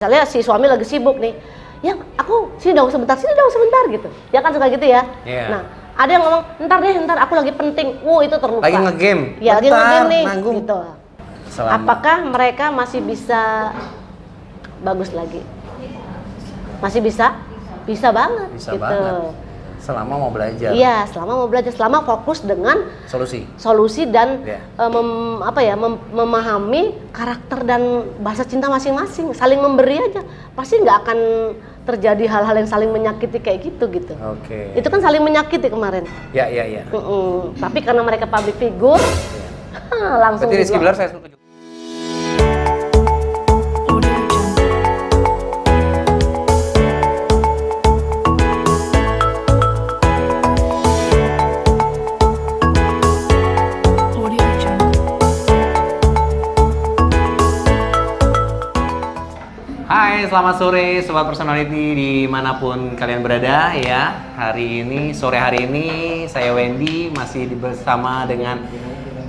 Misalnya si suami lagi sibuk nih, ya aku sini dong sebentar gitu. Ya kan suka gitu ya. Yeah. Nah, ada yang ngomong, ntar aku lagi penting. Itu terlupa. Lagi ngegame. Ya, lagi ngegame nih. Nanggung. Gitu. Apakah mereka masih bisa bagus lagi? Masih bisa? Bisa banget. Bisa gitu. banget. Selama mau belajar. Iya, selama mau belajar, selama fokus dengan solusi dan memahami karakter dan bahasa cinta masing-masing, saling memberi aja. Pasti nggak akan terjadi hal-hal yang saling menyakiti kayak gitu. Oke. Itu kan saling menyakiti kemarin. Ya. Tapi karena mereka public figure, langsung. Berarti Rizky Bilar saya setuju. Hai, selamat sore Sobat Personality dimanapun kalian berada ya. Sore hari ini saya Wendy masih bersama dengan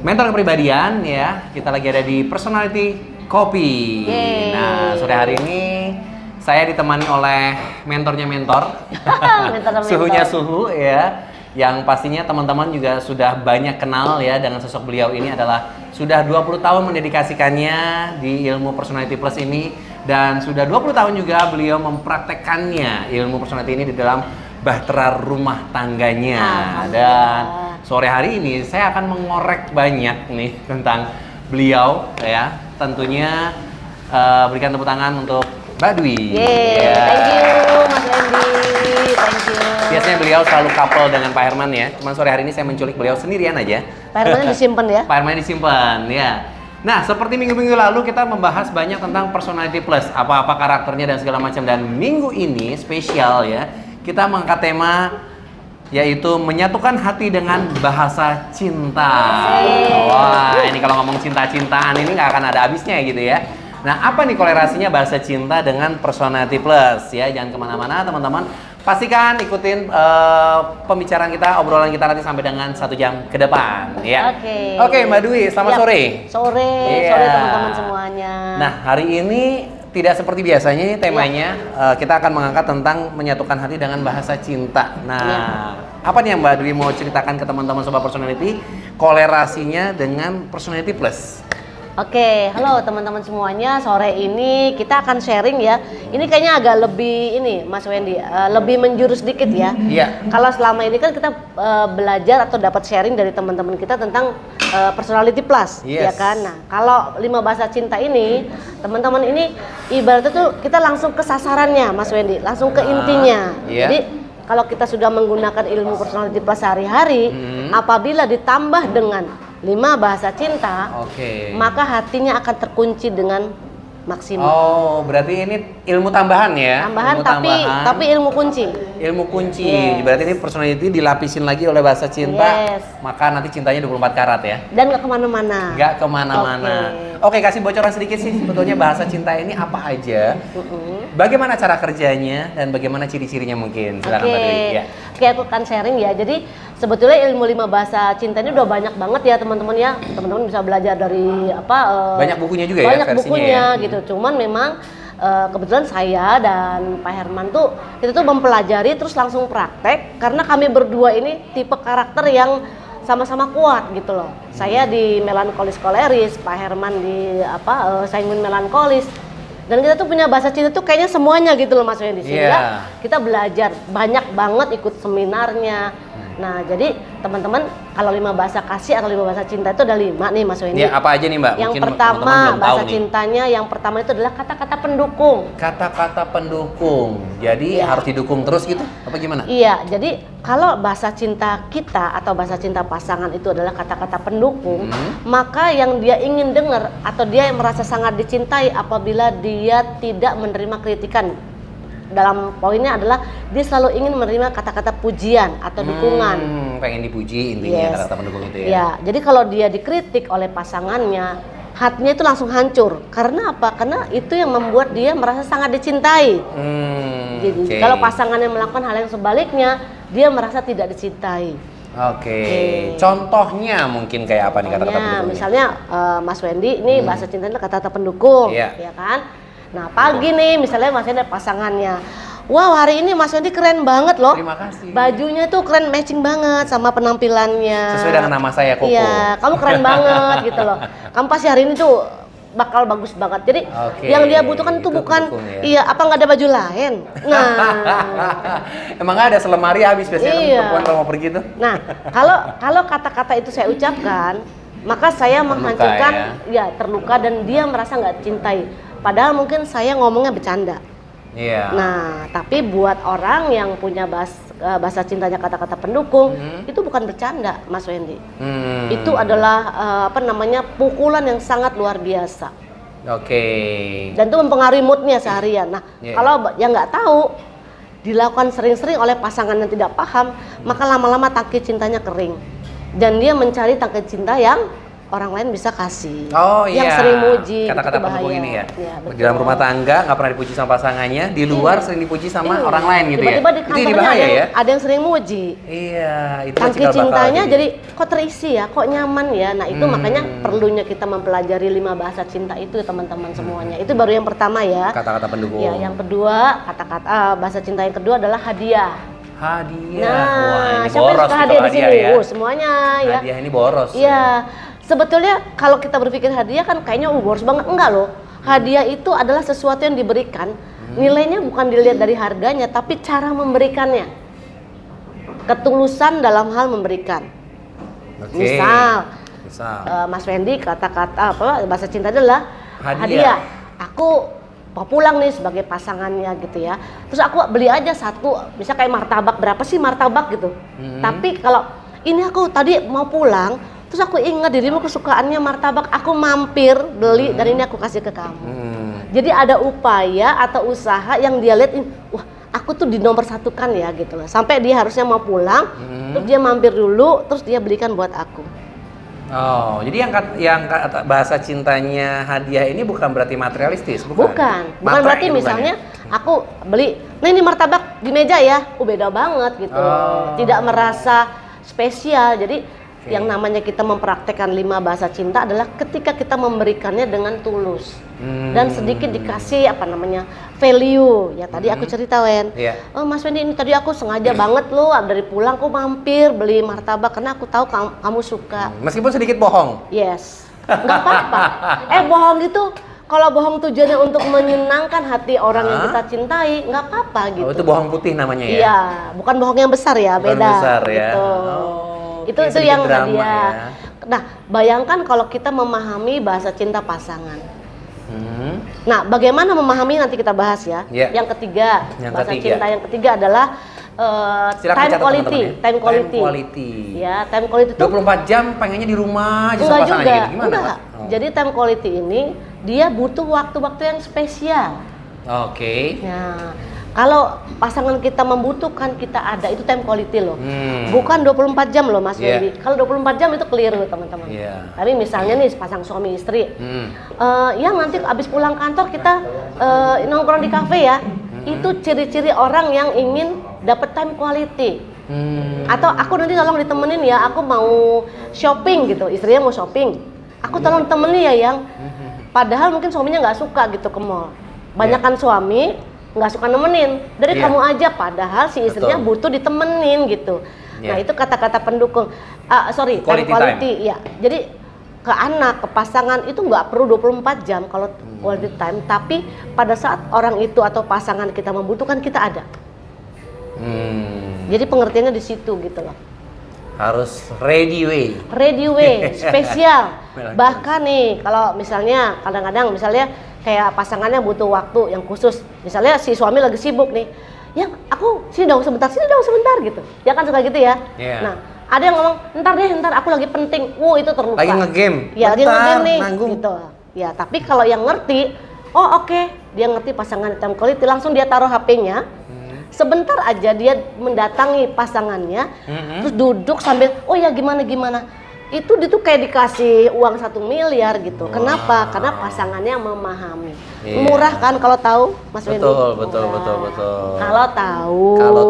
mentor kepribadian ya. Kita lagi ada di Personality Kopi. Nah, sore hari ini saya ditemani oleh mentornya mentor. Suhunya suhu ya. Yang pastinya teman-teman juga sudah banyak kenal ya dengan sosok beliau ini adalah sudah 20 tahun mendedikasikannya di ilmu Personality Plus ini dan sudah 20 tahun juga beliau mempraktekkannya ilmu personality ini di dalam bahtera rumah tangganya. Dan sore hari ini saya akan mengorek banyak nih tentang beliau ya. Tentunya berikan tepuk tangan untuk Mbak Dwi. Thank you Mas Wendy. Thank you. Biasanya beliau selalu couple dengan Pak Herman ya. Cuman sore hari ini saya menculik beliau sendirian aja. Pak Herman disimpan ya? Pak Herman disimpan ya. Nah, seperti minggu-minggu lalu kita membahas banyak tentang Personality Plus, apa-apa karakternya dan segala macam. Dan minggu ini spesial ya, kita mengangkat tema yaitu menyatukan hati dengan bahasa cinta. Wah, ini kalau ngomong cinta-cintaan ini nggak akan ada habisnya gitu ya. Nah, apa nih kolerasinya bahasa cinta dengan Personality Plus ya? Jangan kemana-mana teman-teman. Pastikan ikutin pembicaraan kita, obrolan kita nanti sampai dengan 1 jam ke depan ya. Oke, Mbak Dwi, selamat sore. Sore teman-teman semuanya. Nah, hari ini tidak seperti biasanya temanya kita akan mengangkat tentang menyatukan hati dengan bahasa cinta. Nah, apa nih yang Mbak Dwi mau ceritakan ke teman-teman Sobat Personality kolerasinya dengan Personality Plus? Oke, halo teman-teman semuanya. Sore ini kita akan sharing ya. Ini kayaknya agak lebih Mas Wendy, lebih menjurus sedikit ya. Iya. Kalau selama ini kan kita belajar atau dapat sharing dari teman-teman kita tentang Personality Plus, ya kan? Nah, kalau 5 bahasa cinta ini, teman-teman ini ibaratnya tuh kita langsung ke sasarannya, Mas Wendy, langsung ke intinya. Iya. Jadi kalau kita sudah menggunakan ilmu Personality Plus sehari-hari, apabila ditambah dengan 5 bahasa cinta, maka hatinya akan terkunci dengan maksimal. Oh, berarti ini ilmu tambahan ya? Tambahan, tapi ilmu kunci. Ilmu kunci. Berarti ini personality dilapisin lagi oleh bahasa cinta, maka nanti cintanya 24 karat ya? Dan nggak kemana-mana. Nggak kemana-mana. Oke, kasih bocoran sedikit sih sebetulnya bahasa cinta ini apa aja? Bagaimana cara kerjanya dan bagaimana ciri-cirinya mungkin? Silakan Mbak Dwi. Ya. Oke, aku akan sharing ya. Jadi sebetulnya ilmu 5 bahasa cinta ini udah banyak banget ya teman-teman ya. Teman-teman bisa belajar dari banyak bukunya juga ya banyak versinya bukunya ya. Gitu. Cuman memang kebetulan saya dan Pak Herman tuh kita tuh mempelajari terus langsung praktek karena kami berdua ini tipe karakter yang sama-sama kuat gitu loh. Saya di melankolis koleris, Pak Herman di sanguin melankolis. Dan kita tuh punya bahasa cinta tuh kayaknya semuanya gitu loh Mas Wendy. Sehingga kita belajar banyak banget ikut seminarnya. Nah, jadi teman-teman kalau 5 bahasa kasih atau 5 bahasa cinta itu ada 5 nih Mas Wendy. Ya, apa aja nih Mbak? Yang mungkin pertama bahasa nih. cintanya yang pertama itu adalah kata-kata pendukung. Kata-kata pendukung. Jadi harus didukung terus gitu? Apa gimana? Iya, jadi kalau bahasa cinta kita atau bahasa cinta pasangan itu adalah kata-kata pendukung, maka yang dia ingin dengar atau dia yang merasa sangat dicintai apabila dia tidak menerima kritikan. Dalam poinnya adalah dia selalu ingin menerima kata-kata pujian atau dukungan. Pengen dipuji intinya kata-kata pendukung itu ya. Ya, jadi kalau dia dikritik oleh pasangannya, hatinya itu langsung hancur. Karena apa? Karena itu yang membuat dia merasa sangat dicintai. Jadi kalau pasangannya melakukan hal yang sebaliknya, dia merasa tidak dicintai. Contohnya mungkin kayak apa nih kata-kata pendukungnya? Misalnya Mas Wendy, ini bahasa cintanya kata-kata pendukung, ya kan? Nah pagi nih misalnya Mas Wendy ada pasangannya, wow hari ini Mas Wendy keren banget loh. Terima kasih. Bajunya tuh keren, matching banget sama penampilannya. Sesuai dengan nama saya, Koko. Iya, kamu keren banget gitu loh. Kamu pasti hari ini tuh bakal bagus banget. Jadi Oke, yang dia butuhkan itu bukan, pendukung ya. iya apa nggak ada baju lain. Nah, Emang nggak ada selemari habis biasanya kan Iya. perempuan kalau mau pergi tuh. nah kalau kata-kata itu saya ucapkan, maka saya menghancurkan, ya terluka dan dia merasa nggak cintai. Padahal mungkin saya ngomongnya bercanda. Iya. Nah, tapi buat orang yang punya bahasa cintanya kata-kata pendukung, itu bukan bercanda, Mas Wendy. Itu adalah pukulan yang sangat luar biasa. Oke. Dan itu mempengaruhi moodnya seharian. Nah, Iya. kalau yang nggak tahu, dilakukan sering-sering oleh pasangan yang tidak paham, maka lama-lama tangki cintanya kering. Dan dia mencari tangki cinta yang orang lain bisa kasih. Oh yang iya. sering muji, Kata-kata itu pendukung bahaya. ini ya. Iya, Di dalam betul. rumah tangga nggak pernah dipuji sama pasangannya, di luar sering dipuji sama Iya. orang lain gitu Tiba-tiba ya. di Itu kantornya jadi bahaya ya. ada yang sering muji. Iya, itu Tangki cikal bakal cintanya gitu. jadi kok terisi ya, kok nyaman ya. Nah itu makanya perlunya kita mempelajari 5 bahasa cinta itu teman-teman semuanya. Itu baru yang pertama ya. Kata-kata pendukung. Ya, yang kedua bahasa cinta yang kedua adalah hadiah. Hadiah. Nah, Wah, ini siapa yang boros suka gitu hadiah di sini? ya. Oh, semuanya ya. Hadiah ini boros. Iya. Sebetulnya kalau kita berpikir hadiah kan kayaknya boros banget, enggak loh. Hadiah itu adalah sesuatu yang diberikan. Nilainya bukan dilihat dari harganya, tapi cara memberikannya. Ketulusan dalam hal memberikan. Oke. Misal, Misal. Mas Wendy kata-kata bahasa cinta adalah Hadiah. hadiah. Aku mau pulang nih sebagai pasangannya gitu ya. Terus aku beli aja satu, bisa kayak martabak, berapa sih martabak gitu. Tapi kalau ini aku tadi mau pulang, terus aku ingat dirimu kesukaannya martabak, aku mampir beli dan ini aku kasih ke kamu. Jadi ada upaya atau usaha yang dia lihat, wah aku tuh di nomor satukan ya gitu loh. Sampai dia harusnya mau pulang, terus dia mampir dulu, terus dia belikan buat aku. Oh, jadi yang kata bahasa cintanya hadiah ini bukan berarti materialistis, bukan? Bukan Matre berarti gitu misalnya bukan ya? aku beli, nah ini martabak di meja ya, beda banget gitu. Oh. Tidak merasa spesial. Jadi yang namanya kita mempraktekkan 5 bahasa cinta adalah ketika kita memberikannya dengan tulus dan sedikit dikasih value. Ya tadi aku cerita Wen. Iya. Oh Mas Wendy, ini tadi aku sengaja banget loh dari pulang aku mampir beli martabak karena aku tahu kamu suka. Meskipun sedikit bohong. Yes, nggak apa-apa. Bohong itu kalau bohong tujuannya untuk menyenangkan hati orang yang kita cintai, nggak apa-apa gitu. Oh, itu bohong putih namanya ya? Iya, bukan bohong yang besar ya, Bukan beda. besar ya. Gitu. Oh, itu oke, sedikit yang drama hadiah. ya. Nah, bayangkan kalau kita memahami bahasa cinta pasangan. Nah, bagaimana memahami nanti kita bahas ya. Iya. Yang ketiga, Yang bahasa ketiga. cinta yang ketiga adalah Silakan time catat, quality. teman-teman ya. Time quality. Time quality. Ya, time quality itu 24 jam pengennya di rumah aja sama enggak pasangan juga, gitu. Gimana, enggak. Pak? Oh. Jadi time quality ini dia butuh waktu-waktu yang spesial. Oke. Nah, kalau pasangan kita membutuhkan, kita ada, itu time quality loh. Hmm. Bukan 24 jam loh Mas Iya. Wendy. Kalau 24 jam itu keliru teman-teman. Iya. Tapi misalnya nih pasang suami istri, yang nanti abis pulang kantor kita nongkrong di kafe ya. Itu ciri-ciri orang yang ingin dapat time quality. Atau aku nanti tolong ditemenin ya, aku mau shopping gitu, istrinya mau shopping. Aku tolong temenin ya yang, padahal mungkin suaminya nggak suka gitu ke mall. Banyakan suami nggak suka nemenin, dari Iya. kamu aja, padahal si istrinya Betul. butuh ditemenin gitu. Iya. Nah itu kata-kata pendukung, time Quality quality, ya. Jadi ke anak, ke pasangan itu nggak perlu 24 jam kalau quality time, tapi pada saat orang itu atau pasangan kita membutuhkan, kita ada. Jadi pengertiannya di situ gitu loh. Harus ready way. Ready way, spesial. Melankolis. Bahkan nih kalau misalnya kadang-kadang misalnya kayak pasangannya butuh waktu yang khusus. Misalnya si suami lagi sibuk nih. Ya aku sini dong sebentar gitu. Ya kan suka gitu ya. Iya. Nah, ada yang ngomong, ntar aku lagi penting. Itu terlupa. Lagi ngegame. Ya, lagi Bentar, ngegame nih nanggung. gitu. Ya, tapi kalau yang ngerti, oke, dia ngerti pasangan time quality, langsung dia taruh HP-nya. Sebentar aja dia mendatangi pasangannya, terus duduk sambil, oh ya gimana. Itu kayak dikasih uang 1 miliar gitu. Wow. Kenapa? Karena pasangannya memahami. Iya. Murah kan kalau tahu, Mas Wendy? Betul. Kalau tahu. Kalau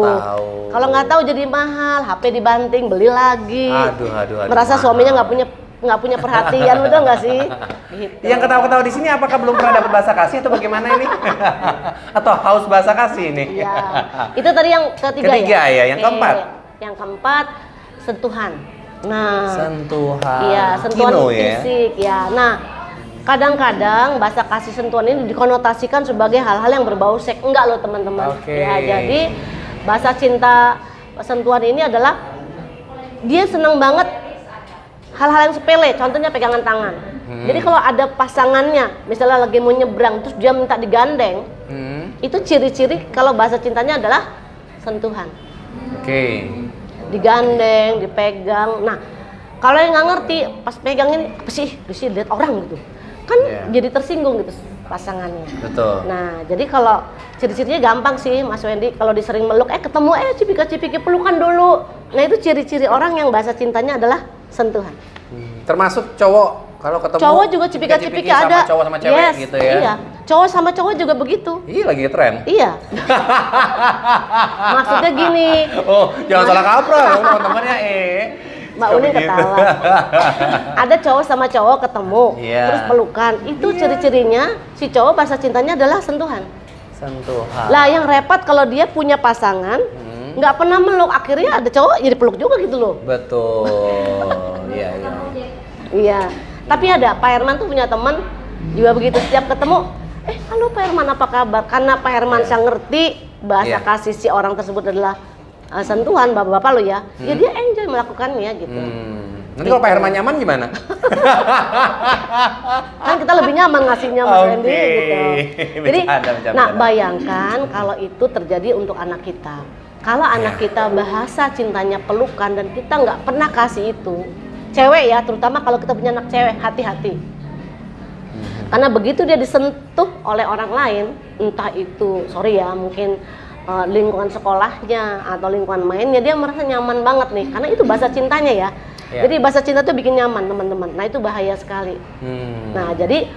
Kalau nggak tahu jadi mahal, HP dibanting, beli lagi. Aduh. Merasa mahal. suaminya nggak punya nggak punya perhatian, betul nggak sih? Gitu. Yang ketawa-ketawa di sini apakah belum pernah dapat bahasa kasih atau bagaimana ini? Atau haus bahasa kasih ini? Iya. Itu tadi yang ketiga ya. Yang keempat. Yang keempat sentuhan. Nah, sentuhan. Iya, sentuhan Kino, fisik ya. Nah, kadang-kadang bahasa kasih sentuhan ini dikonotasikan sebagai hal-hal yang berbau seks. Enggak loh teman-teman. Oke. Ya, jadi bahasa cinta sentuhan ini adalah dia senang banget hal-hal yang sepele, contohnya pegangan tangan. Jadi kalau ada pasangannya, misalnya lagi mau nyebrang, terus dia minta digandeng, itu ciri-ciri kalau bahasa cintanya adalah sentuhan. Oke. Digandeng, dipegang. Nah, kalau yang nggak ngerti, pas pegang ini apa sih? Bisa lihat orang gitu, kan jadi tersinggung gitu pasangannya. Betul. Nah, jadi kalau ciri-cirinya gampang sih, Mas Wendy. Kalau disering meluk, ketemu, cipika-cipiki pelukan dulu. Nah, itu ciri-ciri orang yang bahasa cintanya adalah sentuhan. Termasuk cowok kalau ketemu. Cowok juga cipika-cipiki ada. Sama cowok sama cewek gitu ya. Iya. Cowok sama cowok juga begitu. Iya, lagi tren. Iya. Maksudnya gini. Oh, jangan salah kaprah dong teman-temannya Mbak Unin ketawa. Ada cowok sama cowok ketemu, terus pelukan. Itu ciri-cirinya si cowok bahasa cintanya adalah sentuhan. Sentuhan. Lah yang repot kalau dia punya pasangan, nggak pernah meluk, akhirnya ada cowok jadi peluk juga gitu loh. Betul. Iya. Iya. Tapi ada Pak Herman tuh punya teman juga begitu, setiap ketemu, halo Pak Herman apa kabar? Karena Pak Herman saya ngerti bahasa kasih si orang tersebut adalah sentuhan, bapak-bapak lo ya. Ya dia enjoy melakukannya gitu. Nanti kalau Pak Herman nyaman gimana? Kan kita lebih nyaman ngasihnya Mas Wendy gitu. Jadi, bercanda. bayangkan kalau itu terjadi untuk anak kita. Kalau anak kita bahasa cintanya pelukan dan kita nggak pernah kasih itu, cewek ya, terutama kalau kita punya anak cewek, hati-hati. Karena begitu dia disentuh oleh orang lain, entah itu, mungkin lingkungan sekolahnya atau lingkungan mainnya, dia merasa nyaman banget nih, karena itu bahasa cintanya ya. Jadi bahasa cinta itu bikin nyaman teman-teman. Nah itu bahaya sekali. Nah jadi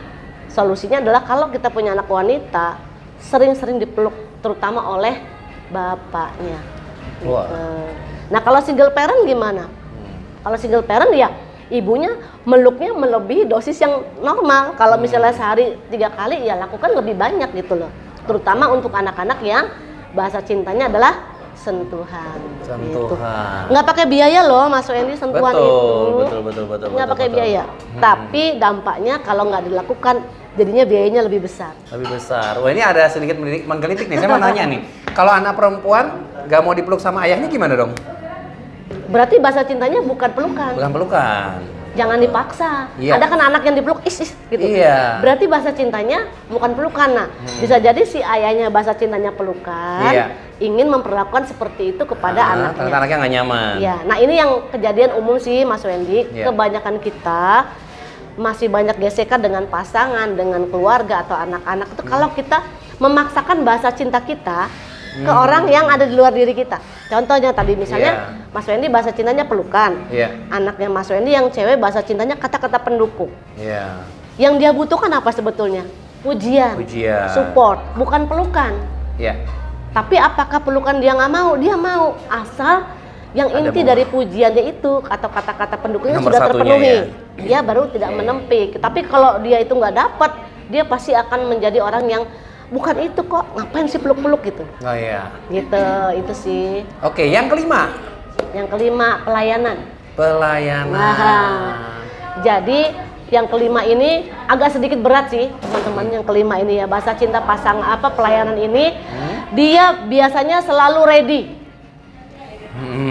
solusinya adalah kalau kita punya anak wanita, sering-sering dipeluk, terutama oleh bapaknya. Gitu. Nah kalau single parent gimana? Kalau single parent ya ibunya meluknya melebihi dosis yang normal. Kalau misalnya sehari 3 kali ya lakukan lebih banyak gitu loh. Terutama untuk anak-anak yang bahasa cintanya adalah sentuhan. Gitu. Nggak pakai biaya loh Mas Wendy sentuhan itu. Betul. Nggak pakai biaya. Tapi dampaknya kalau nggak dilakukan jadinya biayanya lebih besar. Lebih besar. Wah ini ada sedikit menggelitik nih. Saya mau nanya nih. Kalau anak perempuan nggak mau dipeluk sama ayahnya gimana dong? Berarti bahasa cintanya bukan pelukan. Bukan pelukan. Jangan dipaksa. Ada kan anak yang dipeluk is gitu. Iya. Berarti bahasa cintanya bukan pelukan. Nah, bisa jadi si ayahnya bahasa cintanya pelukan, ingin memperlakukan seperti itu kepada anaknya. Ternyata anaknya nggak nyaman. Iya. Nah, ini yang kejadian umum sih Mas Wendy. Kebanyakan kita masih banyak gesekan dengan pasangan, dengan keluarga atau anak-anak itu kalau kita memaksakan bahasa cinta kita ke orang yang ada di luar diri kita. Contohnya tadi misalnya Mas Wendy bahasa cintanya pelukan. Anaknya Mas Wendy yang cewek bahasa cintanya kata-kata pendukung. Yang dia butuhkan apa sebetulnya? Pujian. Support, bukan pelukan. Tapi apakah pelukan dia nggak mau? Dia mau, asal yang inti dari pujiannya itu atau kata-kata pendukungnya sudah terpenuhi. Dia baru tidak menempik. Tapi kalau dia itu nggak dapat, dia pasti akan menjadi orang yang bukan itu kok, ngapain sih peluk-peluk gitu. Gitu, itu sih. Oke, yang kelima. Yang kelima, pelayanan. Pelayanan. Jadi yang kelima ini agak sedikit berat sih teman-teman. Yang kelima ini ya, bahasa cinta pelayanan ini dia biasanya selalu ready.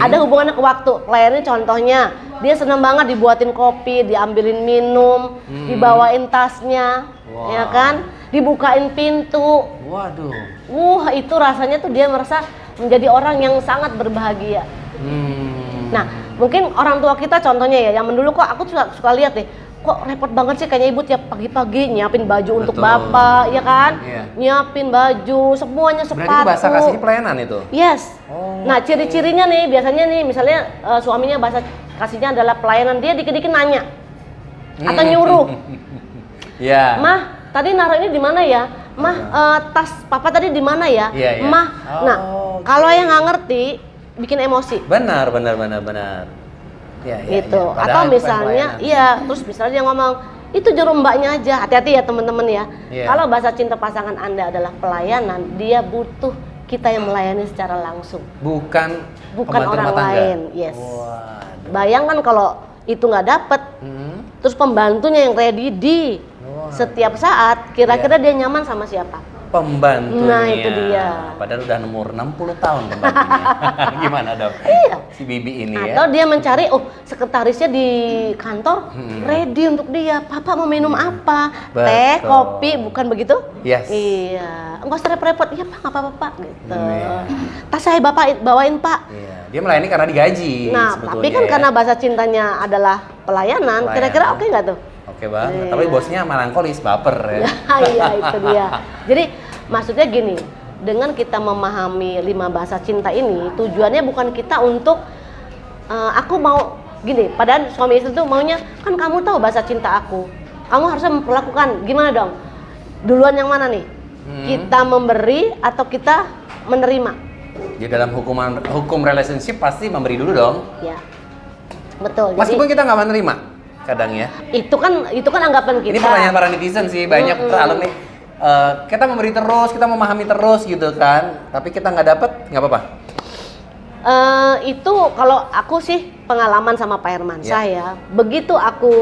Ada hubungannya ke waktu. Pelayanannya contohnya dia senang banget dibuatin kopi, diambilin minum, dibawain tasnya, ya kan? Dibukain pintu. Itu rasanya tuh dia merasa menjadi orang yang sangat berbahagia. Nah, mungkin orang tua kita contohnya ya, yang dulu kok aku suka lihat deh, kok repot banget sih kayaknya ibu tiap pagi-pagi nyiapin baju untuk bapak, ya kan? Nyiapin baju, semuanya sepatu. Berarti itu bahasa kasihnya pelayanan itu? Yes. Nah, ciri-cirinya nih, biasanya nih, misalnya suaminya bahasa kasihnya adalah pelayanan, dia dikit-dikit nanya atau nyuruh. Mah, tadi naruh ini di mana ya? Mah, tas papa tadi di mana ya? Mah. Nah, kalau yang nggak ngerti bikin emosi. Benar. Ya, gitu. ya. Padahal Atau itu kan misalnya, pelayanan. iya, terus misalnya dia ngomong itu juru mbaknya aja. Hati-hati ya teman-teman ya. Iya. Kalau bahasa cinta pasangan Anda adalah pelayanan, dia butuh kita yang melayani secara langsung, bukan bukan pembantu orang rumah tangga. lain. Yes. Waduh. Bayangkan kalau itu nggak dapet, terus pembantunya yang ready Wah. setiap saat, kira-kira dia nyaman sama siapa? Pembantunya. Nah, itu dia. Padahal udah nomor 60 tahun pembantunya. Gimana dong? Iya. Si Bibi ini Atau ya. dia mencari, sekretarisnya di kantor ready untuk dia. Papa mau minum apa? Betul. Teh, kopi, bukan begitu? Yes. Iya. Enggak usah repot-repot. Iya pak, nggak apa-apa pak. Gitu. Iya. Tas saya bapak bawain pak. Iya. Dia melayani karena digaji Nah, sebetulnya. tapi kan ya. karena bahasa cintanya adalah pelayanan, kira-kira oke nggak tuh? Oke banget. Iya. Tapi bosnya melankolis, baper ya. Iya, itu dia. Jadi maksudnya gini, dengan kita memahami 5 bahasa cinta ini, tujuannya bukan kita untuk aku mau gini. Padahal suami istri tuh maunya kan kamu tahu bahasa cinta aku, kamu harusnya memperlakukan gimana dong? Duluan yang mana nih? Kita memberi atau kita menerima? Di dalam hukum relationship pasti memberi dulu dong. Ya, betul. Meskipun Jadi kita nggak menerima, kadang ya. itu kan anggapan kita. Ini pertanyaan para netizen sih, banyak alumni. Kita memberi terus, kita memahami terus gitu kan. Tapi kita nggak dapet, nggak apa-apa. Itu kalau aku sih pengalaman sama Pak Herman, Ya. saya begitu aku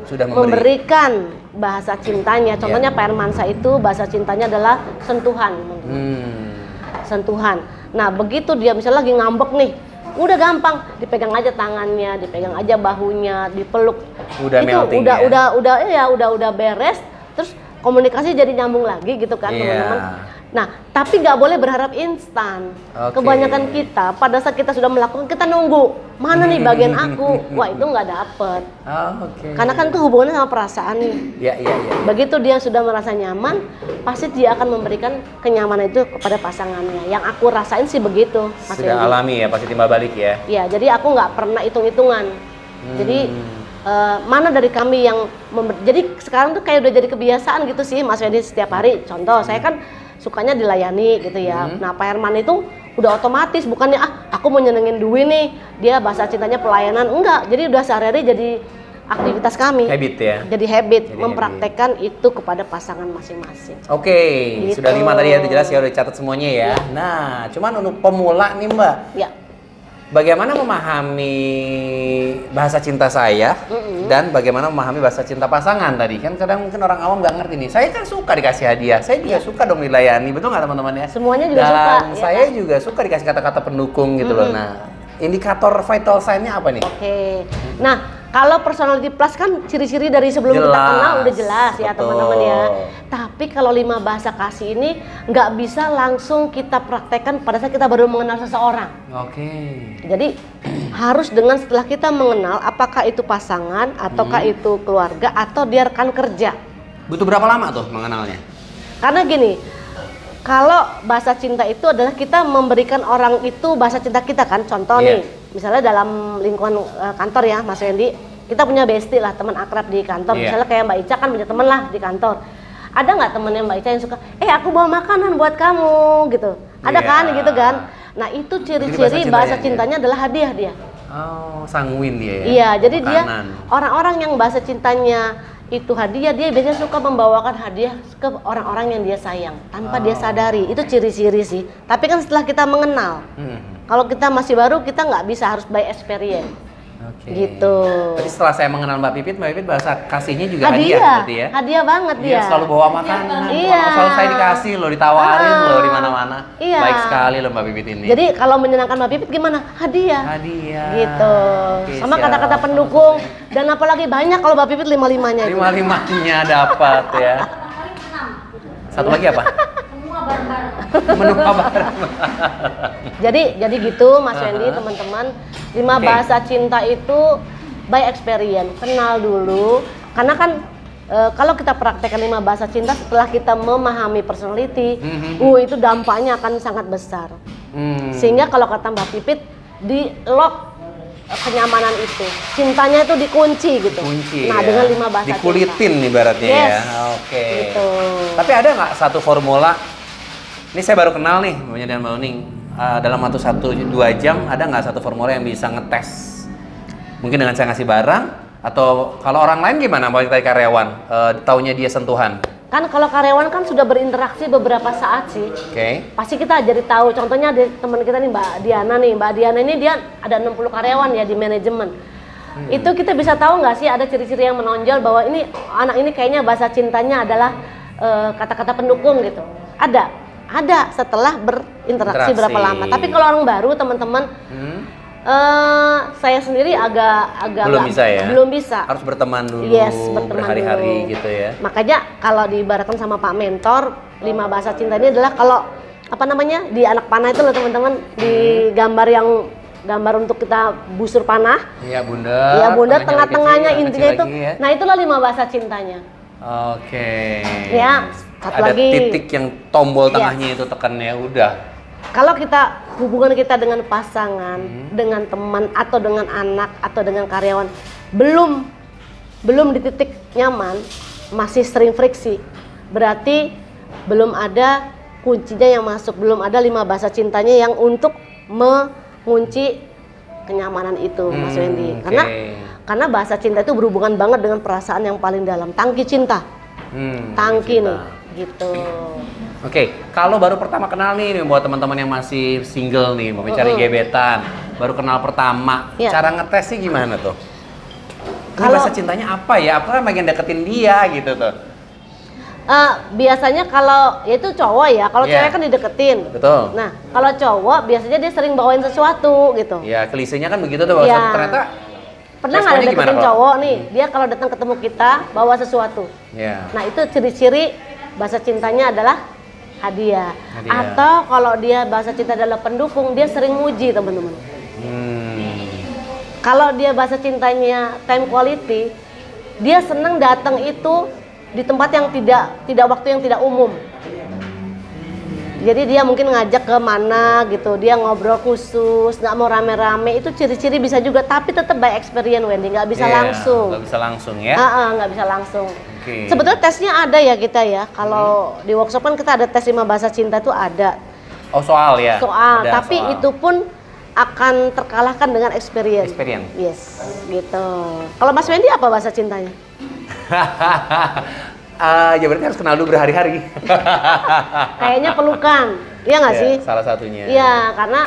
Sudah memberi. memberikan bahasa cintanya, contohnya Pak Herman saya itu bahasa cintanya adalah sentuhan, sentuhan. Nah begitu dia misalnya lagi ngambek nih, udah gampang, dipegang aja tangannya, dipegang aja bahunya, dipeluk. Udah itu melting udah beres, terus komunikasi jadi nyambung lagi gitu kan Iya. teman-teman. Nah, tapi nggak boleh berharap instan. Oke. Kebanyakan kita pada saat kita sudah melakukan, kita nunggu mana nih bagian aku. Wah itu nggak dapet. Oh, oke. Karena kan itu hubungannya sama perasaan nih. Ya. Begitu dia sudah merasa nyaman, pasti dia akan memberikan kenyamanan itu kepada pasangannya. Yang aku rasain sih begitu, Mas Sudah Wendy. alami ya, pasti timbal balik ya. Ya, jadi aku nggak pernah hitung-hitungan. Jadi mana dari kami yang jadi sekarang tuh kayak udah jadi kebiasaan gitu sih Mas Wendy setiap hari. Contoh, saya kan sukanya dilayani gitu ya. Nah, Pak Herman itu udah otomatis, bukannya aku mau nyenengin Dwi nih, dia bahasa cintanya pelayanan, enggak. Jadi udah sehari-hari jadi aktivitas kami. Habit ya. Jadi habit, Jadi mempraktekkan itu kepada pasangan masing-masing. Oke, Gitu. sudah 5 tadi ya, itu jelas ya, udah catat semuanya ya. Nah, cuman untuk pemula nih Mbak, Ya. bagaimana memahami bahasa cinta saya dan bagaimana memahami bahasa cinta pasangan tadi? Kan kadang mungkin orang awam nggak ngerti nih. Saya kan suka dikasih hadiah, saya juga suka dong dilayani, betul nggak teman-teman ya? Semuanya juga dan suka, ya saya kan? juga suka dikasih kata-kata pendukung gitu loh. Nah, indikator vital sign-nya apa nih? Oke. Nah, kalau personality plus kan ciri-ciri dari sebelum kita Jelas. kenal udah jelas ya Betul. teman-teman ya. Tapi kalau 5 bahasa kasih ini nggak bisa langsung kita praktekkan pada saat kita baru mengenal seseorang. Oke. Jadi harus dengan setelah kita mengenal apakah itu pasangan ataukah itu keluarga atau dia rekan kerja. Butuh berapa lama tuh mengenalnya? Karena gini, kalau bahasa cinta itu adalah kita memberikan orang itu bahasa cinta kita kan. Contoh Iya. nih, misalnya dalam lingkungan kantor ya Mas Wendy, kita punya bestie lah, teman akrab di kantor. Iya. Misalnya kayak Mbak Ica kan punya teman lah di kantor. Ada nggak temennya Mbak Ica yang suka, aku bawa makanan buat kamu gitu. Ada Iya. kan gitu kan. Nah itu ciri-ciri bahasa bahasa cintanya cintanya adalah hadiah dia. Oh, sanguin dia ya? Iya, jadi dia Makanan. orang-orang yang bahasa cintanya itu hadiah, dia biasanya suka membawakan hadiah ke orang-orang yang dia sayang tanpa dia sadari. Itu ciri-ciri sih. Tapi kan setelah kita mengenal, kalau kita masih baru, kita nggak bisa, harus by experience. Oke. Gitu. Jadi setelah saya mengenal Mbak Pipit bahasa kasihnya juga hadiah berarti ya? Hadiah banget Iya, dia. selalu bawa makanan. Iya. Selalu saya dikasih loh, ditawarin Ah. loh di mana-mana. Iya. Baik sekali loh Mbak Pipit ini. Jadi kalau menyenangkan Mbak Pipit gimana? Hadiah. hadiah. Gitu. Oke, Sama siap. kata-kata pendukung dan apalagi banyak kalau Mbak Pipit 5-5-nya. gitu. 5-5-nya dapat ya. Satu lagi apa? Menu kabar. Jadi gitu Mas Wendy, teman-teman, 5 Oke. bahasa cinta itu by experience, kenal dulu. Karena kan kalau kita praktekkan 5 bahasa cinta setelah kita memahami personality, itu dampaknya akan sangat besar. Sehingga kalau kata Mbak Pipit, di lock kenyamanan itu, cintanya itu dikunci gitu. Kunci Nah ya. dengan 5 bahasa dikulitin ibaratnya Yes. ya. Oke. Gitu. Tapi ada nggak satu formula? Ini saya baru kenal nih, Mbaknya dan Mbak Uning. Dalam waktu 1-2 jam ada nggak satu formula yang bisa ngetes Mungkin dengan saya ngasih barang, atau kalau orang lain gimana? Mau tanya karyawan, taunya dia sentuhan. Kan kalau karyawan kan sudah berinteraksi beberapa saat sih. Oke. Pasti kita jadi tahu. Contohnya ada teman kita nih Mbak Diana nih. Mbak Diana ini dia ada 60 karyawan ya di manajemen. Itu kita bisa tahu nggak sih ada ciri-ciri yang menonjol bahwa ini anak ini kayaknya bahasa cintanya adalah kata-kata pendukung gitu. Ada setelah berinteraksi berapa lama. Tapi kalau orang baru teman-teman saya sendiri agak belum bisa. Harus berteman dulu, berteman berhari-hari dulu. gitu ya. Makanya kalau diibaratkan sama Pak Mentor, 5 bahasa cinta ini adalah kalau di anak panah itu loh teman-teman, di gambar untuk kita busur panah. Iya bunda. Iya bunda, tengah-tengahnya intinya itu. Ya. Nah itulah 5 bahasa cintanya. Oke. Ya, satu ada lagi. titik yang tombol tengahnya itu tekannya udah. Kalau hubungan kita dengan pasangan, dengan teman atau dengan anak atau dengan karyawan belum di titik nyaman, masih sering friksi, berarti belum ada kuncinya yang masuk, belum ada 5 bahasa cintanya yang untuk mengunci kenyamanan itu, Mas Wendy. Karena bahasa cinta itu berhubungan banget dengan perasaan yang paling dalam, tangki cinta. Tangki cinta. nih, gitu. Oke, kalau baru pertama kenal nih buat teman-teman yang masih single nih, mau mencari gebetan, baru kenal pertama, cara ngetesnya gimana tuh? Kalau bahasa cintanya apa ya? Apa bagian deketin dia gitu tuh? Biasanya kalau itu cowok ya, kalau cewek kan dideketin. Betul. Nah, kalau cowok biasanya dia sering bawain sesuatu gitu. Ya, klisenya kan begitu tuh, bahwa ternyata pernah nggak ada deketin cowok nih, dia kalau datang ketemu kita bawa sesuatu. Nah, itu ciri-ciri bahasa cintanya adalah hadiah. Atau kalau dia bahasa cinta adalah pendukung, dia sering muji teman-teman. Kalau dia bahasa cintanya time quality, dia senang datang itu di tempat yang tidak waktu yang tidak umum. Jadi dia mungkin ngajak ke mana gitu, dia ngobrol khusus, nggak mau rame-rame, itu ciri-ciri bisa juga, tapi tetap by experience Wendy, nggak bisa langsung. Nggak bisa langsung ya? Nggak bisa langsung. Sebetulnya tesnya ada ya kita ya, kalau di workshop kan kita ada tes 5 bahasa cinta itu ada. Oh soal ya? Soal, tapi itu pun akan terkalahkan dengan experience. Yes, gitu. Kalau Mas Wendy apa bahasa cintanya? Ya berarti harus kenal dulu berhari-hari. Kayaknya pelukan, iya nggak sih? Salah satunya. Iya, karena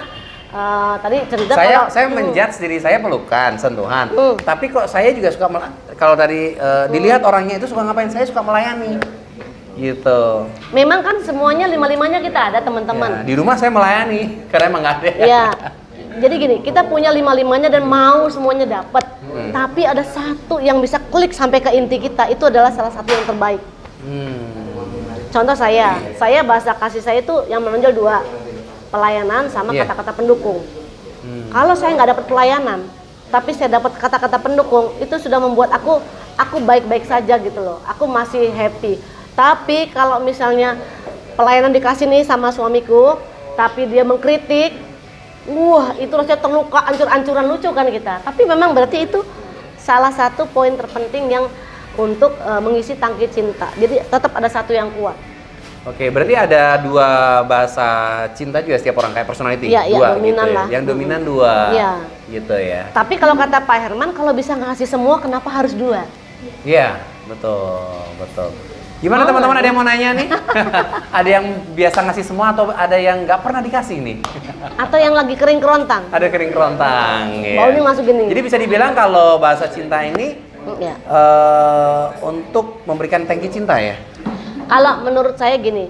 tadi cerita saya menjudge diri saya pelukan, sentuhan. Tapi kok saya juga suka kalau tadi dilihat orangnya itu suka ngapain, saya suka melayani. Gitu. Memang kan semuanya 5-5-nya kita ada teman-teman. Ya, di rumah saya melayani karena emang nggak ada. Iya. Jadi gini, kita punya 5-5-nya dan mau semuanya dapat. Tapi ada satu yang bisa klik sampai ke inti kita, itu adalah salah satu yang terbaik. Contoh saya bahasa kasih saya itu yang menonjol 2, pelayanan sama kata-kata pendukung. Kalau saya nggak dapat pelayanan, tapi saya dapat kata-kata pendukung, itu sudah membuat aku baik-baik saja gitu loh. Aku masih happy. Tapi kalau misalnya pelayanan dikasih nih sama suamiku, tapi dia mengkritik, itu rasanya terluka, ancur-ancuran, lucu kan kita. Tapi memang berarti itu salah satu poin terpenting yang untuk mengisi tangki cinta. Jadi tetap ada satu yang kuat. Oke, berarti ada 2 bahasa cinta juga setiap orang, kayak personality. Iya, dominan gitu lah. Yang dominan 2. Iya. Gitu ya. Tapi kalau kata Pak Herman, kalau bisa ngasih semua, kenapa harus 2? Iya, betul. Gimana teman-teman, ada yang mau nanya nih? Ada yang biasa ngasih semua atau ada yang nggak pernah dikasih nih? Atau yang lagi kering kerontang? Ada kering kerontang. Baunya masuk gini. Jadi bisa dibilang kalau bahasa cinta ini untuk memberikan tangki cinta ya? Kalau menurut saya gini,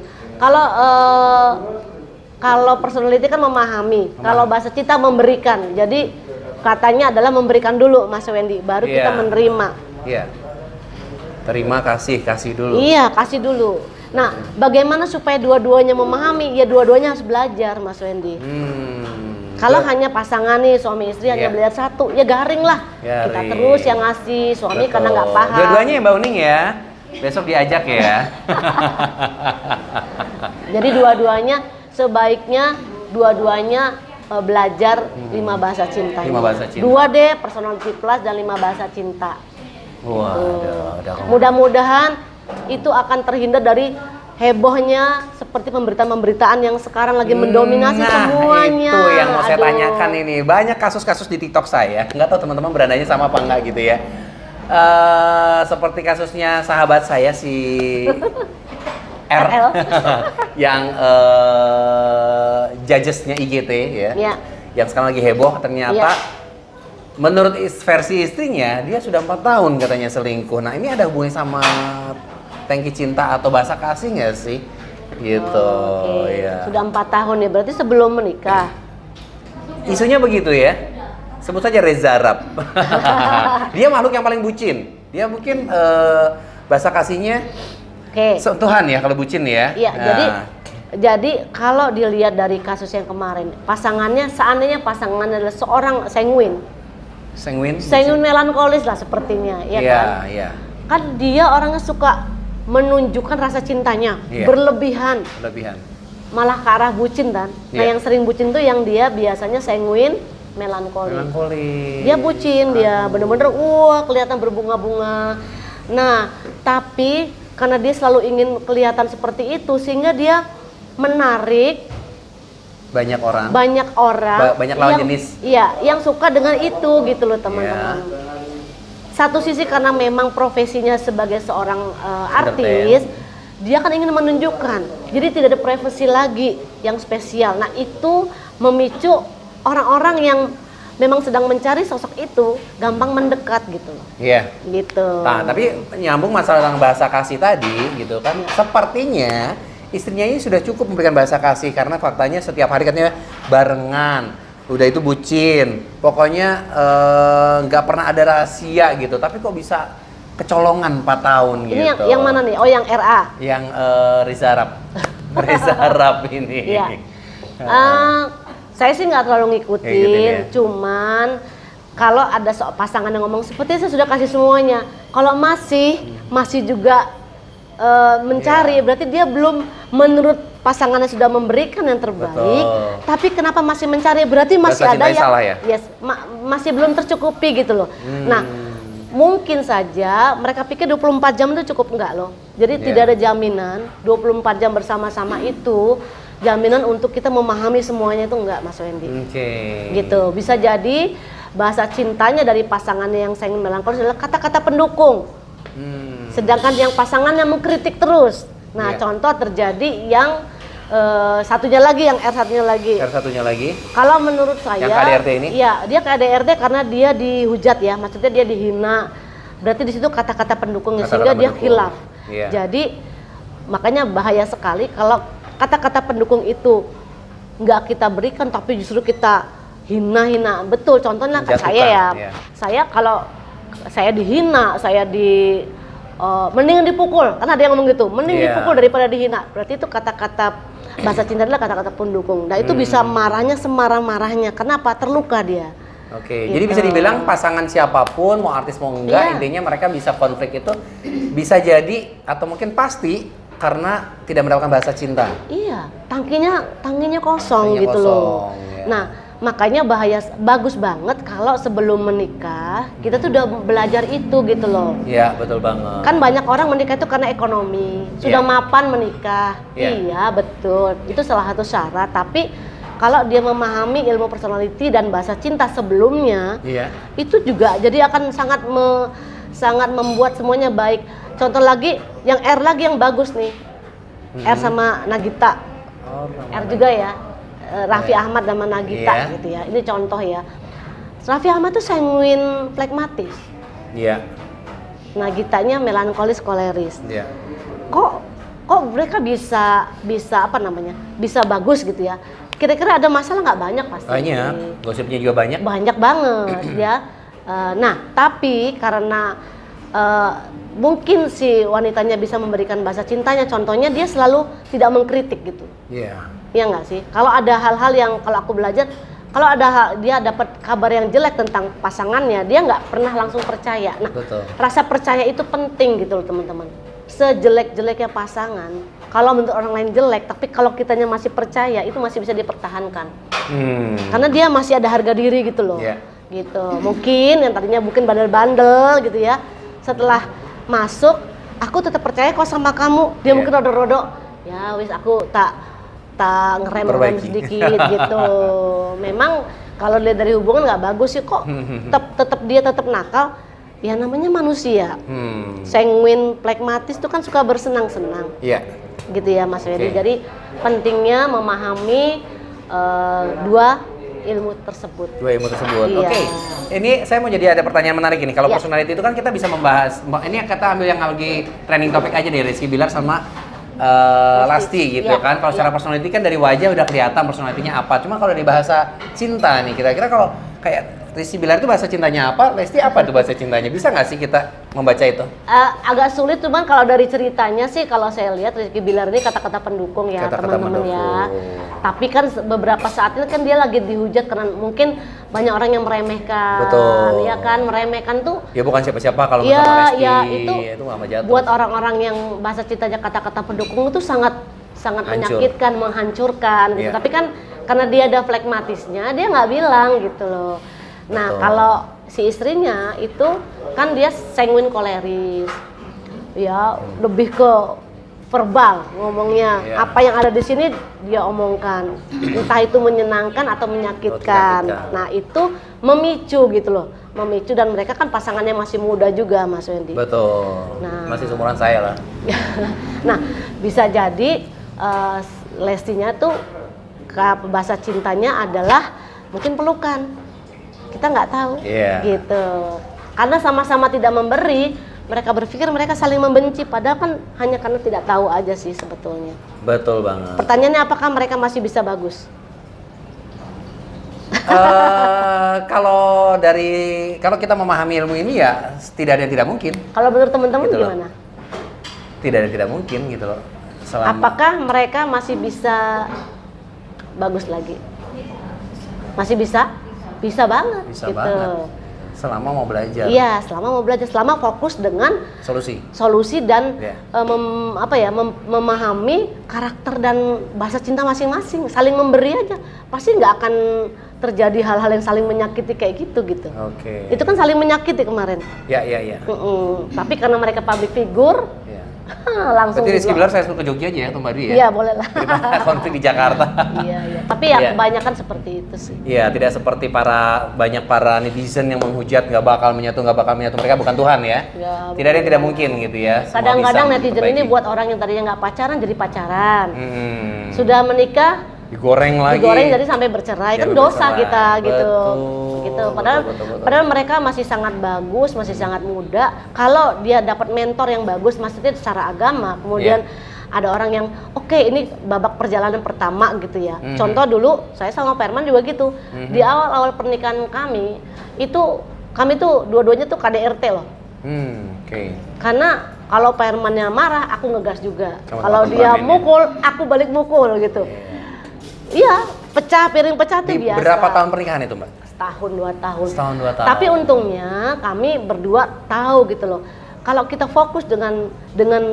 kalau personality kan memahami, kalau bahasa cinta memberikan. Jadi katanya adalah memberikan dulu, Mas Wendy, baru kita menerima. Iya. Terima kasih dulu. Iya, kasih dulu. Nah, bagaimana supaya dua-duanya memahami? Ya dua-duanya harus belajar, Mas Wendy. Kalau hanya pasangan nih, suami istri hanya belajar satu, ya garing lah. Kita terus yang ngasih, suami karena nggak paham. Dua-duanya ya Mbak Uning ya. Besok diajak ya. Jadi dua-duanya sebaiknya belajar 5 bahasa cinta. 5 bahasa cinta. 2 deh, personality plus dan 5 bahasa cinta. Wah, Mudah-mudahan itu akan terhindar dari hebohnya seperti pemberitaan-pemberitaan yang sekarang lagi mendominasi semuanya. Itu yang mau saya Aduh. tanyakan ini. Banyak kasus-kasus di TikTok saya. Nggak tahu teman-teman berandanya sama apa enggak gitu ya. Seperti kasusnya sahabat saya si R RL. yang judgesnya IGT ya. Ya. Yang sekarang lagi heboh ternyata menurut versi istrinya dia sudah 4 tahun katanya selingkuh. Nah, ini ada hubungannya sama tangki cinta atau bahasa kasih nggak sih? Gitu, Oke. ya. Sudah 4 tahun ya, berarti sebelum menikah. Isunya begitu ya. Sebut saja Reza Arab. Dia makhluk yang paling bucin. Dia mungkin bahasa kasihnya Oke. sentuhan ya kalau bucin ya. Iya, Nah, jadi kalau dilihat dari kasus yang kemarin, pasangannya seandainya pasangannya adalah seorang sanguin sanguin. melankolis lah sepertinya, ya Iya, kan? iya. Kan dia orangnya suka menunjukkan rasa cintanya Iya. berlebihan, Berlebihan. malah ke arah bucin kan. Nah, Iya. yang sering bucin tuh yang dia biasanya sanguin melankolis. Melankolis. Dia bucin, dia bener-bener kelihatan berbunga-bunga. Nah, tapi karena dia selalu ingin kelihatan seperti itu sehingga dia menarik Banyak orang. banyak orang Banyak lawan yang, jenis. Iya, yang suka dengan itu gitu loh teman-teman. Satu sisi karena memang profesinya sebagai seorang artis, dia kan ingin menunjukkan. Jadi tidak ada privasi lagi yang spesial. Nah, itu memicu orang-orang yang memang sedang mencari sosok itu gampang mendekat gitu loh. Iya. Gitu. Nah, tapi nyambung masalah tentang bahasa kasih tadi gitu kan. Sepertinya istrinya ini sudah cukup memberikan bahasa kasih karena faktanya setiap hari katanya barengan. Udah itu bucin. Pokoknya nggak pernah ada rahasia gitu. Tapi kok bisa kecolongan 4 tahun Ini gitu. yang mana nih? Oh, yang RA. Yang Reza Arab. Reza Arab ini. Iya. Saya sih nggak terlalu ngikutin, Ngikutin ya. cuman kalau ada pasangan yang ngomong seperti itu, saya sudah kasih semuanya. Kalau masih juga mencari, berarti dia belum menurut pasangannya sudah memberikan yang terbaik. Betul. Tapi kenapa masih mencari? Berarti masih Rasa ada cintanya yang salah ya? yes, masih belum tercukupi gitu loh. Nah, mungkin saja mereka pikir 24 jam itu cukup enggak loh. Jadi tidak ada jaminan 24 jam bersama-sama itu jaminan untuk kita memahami semuanya itu enggak, Mas Wendy. Oke. Gitu. Bisa jadi bahasa cintanya dari pasangannya yang sangat melankolis adalah kata-kata pendukung. Sedangkan yang pasangannya mengkritik terus. Nah, contoh terjadi yang satunya lagi, yang R satunya lagi. R satunya lagi. Kalau menurut saya, Yang KDRT ini? Iya, dia KDRT karena dia dihujat ya, maksudnya dia dihina. Berarti di situ kata-kata pendukungnya sehingga dia khilaf. Iya. Jadi makanya bahaya sekali kalau kata-kata pendukung itu nggak kita berikan, tapi justru kita hina-hina. Betul, contohnya ke saya ya. Iya. Saya kalau saya dihina, saya mendingan dipukul, karena ada yang ngomong gitu, mending dipukul daripada dihina. Berarti itu kata-kata bahasa cinta adalah kata-kata pendukung. Nah, itu bisa marahnya semarah-marahnya. Kenapa? Terluka dia. Oke, Gitu. jadi bisa dibilang pasangan siapapun, mau artis mau enggak, Iya. intinya mereka bisa konflik itu bisa jadi atau mungkin pasti karena tidak mendapatkan bahasa cinta. Iya, tangkinya kosong Tangkinya gitu kosong, loh. ya. Nah, makanya bagus banget kalau sebelum menikah kita tuh udah belajar itu gitu loh. Iya, betul banget. Kan banyak orang menikah itu karena ekonomi, sudah Iya. mapan menikah. Iya. Iya, betul. Itu salah satu syarat, tapi kalau dia memahami ilmu personality dan bahasa cinta sebelumnya, Iya. itu juga jadi akan sangat membuat semuanya baik. Contoh lagi, yang R lagi yang bagus nih. R sama Nagita. Oh, R juga ya. Raffi Ahmad sama Nagita Iya. gitu ya. Ini contoh ya. Raffi Ahmad tuh sanguin flekmatis. Iya. Nagitanya melankolis koleris. Iya. Kok mereka bisa apa namanya? Bisa bagus gitu ya. Kira-kira ada masalah nggak? Banyak pasti. Banyak, gosipnya juga banyak. Banyak banget ya. Nah, tapi karena mungkin si wanitanya bisa memberikan bahasa cintanya, contohnya dia selalu tidak mengkritik gitu. Iya. Iya nggak sih? Kalau ada hal-hal yang kalau aku belajar, kalau ada dia dapat kabar yang jelek tentang pasangannya, dia nggak pernah langsung percaya. Nah, Betul. rasa percaya itu penting gitu loh teman-teman. Sejelek-jeleknya pasangan, kalau menurut orang lain jelek, tapi kalau kitanya masih percaya, itu masih bisa dipertahankan. Karena dia masih ada harga diri gitu loh. Iya. Gitu. Mungkin yang tadinya mungkin bandel-bandel gitu ya, setelah masuk, aku tetap percaya kok sama kamu. Dia Iya. mungkin rodok-rodok, ya wis aku tak ngerem Perbaiki. sedikit gitu. Memang kalau dilihat dari hubungan nggak bagus sih kok. Dia tetap nakal. Ya namanya manusia. Sanguin, plekmatis itu kan suka bersenang-senang. Iya. Gitu ya Mas Wedi. Oke. Jadi pentingnya memahami dua ilmu tersebut. Dua ilmu tersebut. Iya. Oke. Ini saya mau jadi ada pertanyaan menarik ini. Kalau Iya. personality itu kan kita bisa membahas. Ini kita ambil yang lagi trending topik aja deh, Rizky Bilar sama Lasti gitu Iya. kan. Kalau secara Iya. personality kan dari wajah udah kelihatan personality-nya apa. Cuma kalau di bahasa cinta nih, kira-kira kalau kayak Rizky Bilar itu bahasa cintanya apa? Lesti apa tuh bahasa cintanya? Bisa nggak sih kita membaca itu? Agak sulit, cuman kalau dari ceritanya sih kalau saya lihat Rizky Bilar ini kata-kata pendukung ya Kata-kata teman-teman ya. pendukung. Tapi kan beberapa saat ini kan dia lagi dihujat karena mungkin banyak orang yang meremehkan. Betul. Ya kan, meremehkan tuh. Ya bukan siapa-siapa kalau Ya, sama Lesti. ya itu Mama jatuh. buat orang-orang yang bahasa cintanya kata-kata pendukung itu sangat Hancur. menyakitkan, menghancurkan gitu. Iya. Tapi kan karena dia ada flekmatisnya, dia nggak bilang gitu loh. Nah, Betul. kalau si istrinya itu kan dia sanguin koleris. Ya, lebih ke verbal ngomongnya. Iya. Apa yang ada di sini dia omongkan. Entah itu menyenangkan atau menyakitkan. menyakitkan. Nah, itu memicu gitu loh. Memicu dan mereka kan pasangannya masih muda juga Mas Wendy. Betul. Nah. Masih seumuran saya lah. Nah, bisa jadi Lestinya tuh bahasa cintanya adalah mungkin pelukan. Kita nggak tahu, Iya. gitu. Karena sama-sama tidak memberi, mereka berpikir mereka saling membenci. Padahal kan hanya karena tidak tahu aja sih sebetulnya. Betul banget. Pertanyaannya apakah mereka masih bisa bagus? Kalau kita memahami ilmu ini ya tidak ada yang tidak mungkin. Kalau menurut teman-teman Gitu loh. gimana? Tidak ada yang tidak mungkin gitu loh. Selama Apakah mereka masih bisa bagus lagi? Masih bisa? Bisa banget. bisa gitu. banget. Selama mau belajar. Iya, selama mau belajar, selama fokus dengan Solusi. dan Iya. memahami karakter dan bahasa cinta masing-masing, saling memberi aja, pasti nggak akan terjadi hal-hal yang saling menyakiti kayak gitu. Oke. Itu kan saling menyakiti kemarin. Ya. Tapi karena mereka public figure, Ya. langsung Berarti Rizky juga. Bilar saya suruh ke Jogja aja ya, Mbak Dwi ya. Iya, boleh lah. Daripada konflik di Jakarta. Iya. Tapi ya Iya. kebanyakan seperti itu sih. Iya, tidak seperti banyak para netizen yang menghujat nggak bakal menyatu. Mereka bukan Tuhan ya. Ya, Tidak ada yang tidak mungkin gitu ya. Semua Kadang-kadang bisa netizen ini diperbaiki. buat orang yang tadinya nggak pacaran jadi pacaran. Sudah Sudah menikah digoreng lagi. digoreng jadi sampai bercerai, kan Jadi dosa bercerai. kita gitu. Betul. Gitu. Padahal mereka masih sangat bagus, masih sangat muda. Kalau dia dapat mentor yang bagus, maksudnya secara agama, kemudian ada orang yang oke, ini babak perjalanan pertama gitu ya. Contoh dulu saya sama Pak Herman juga gitu. Di awal-awal pernikahan kami tuh dua-duanya tuh KDRT loh. Oke. Karena kalau Pak Hermannya marah, aku ngegas juga. Sama Kalau teman dia ini. mukul, aku balik mukul gitu. Iya, piring pecah tuh Di biasa. berapa tahun pernikahan itu, Mbak? Setahun 2 tahun. Setahun 2 tahun. Tapi untungnya kami berdua tahu gitu loh. Kalau kita fokus dengan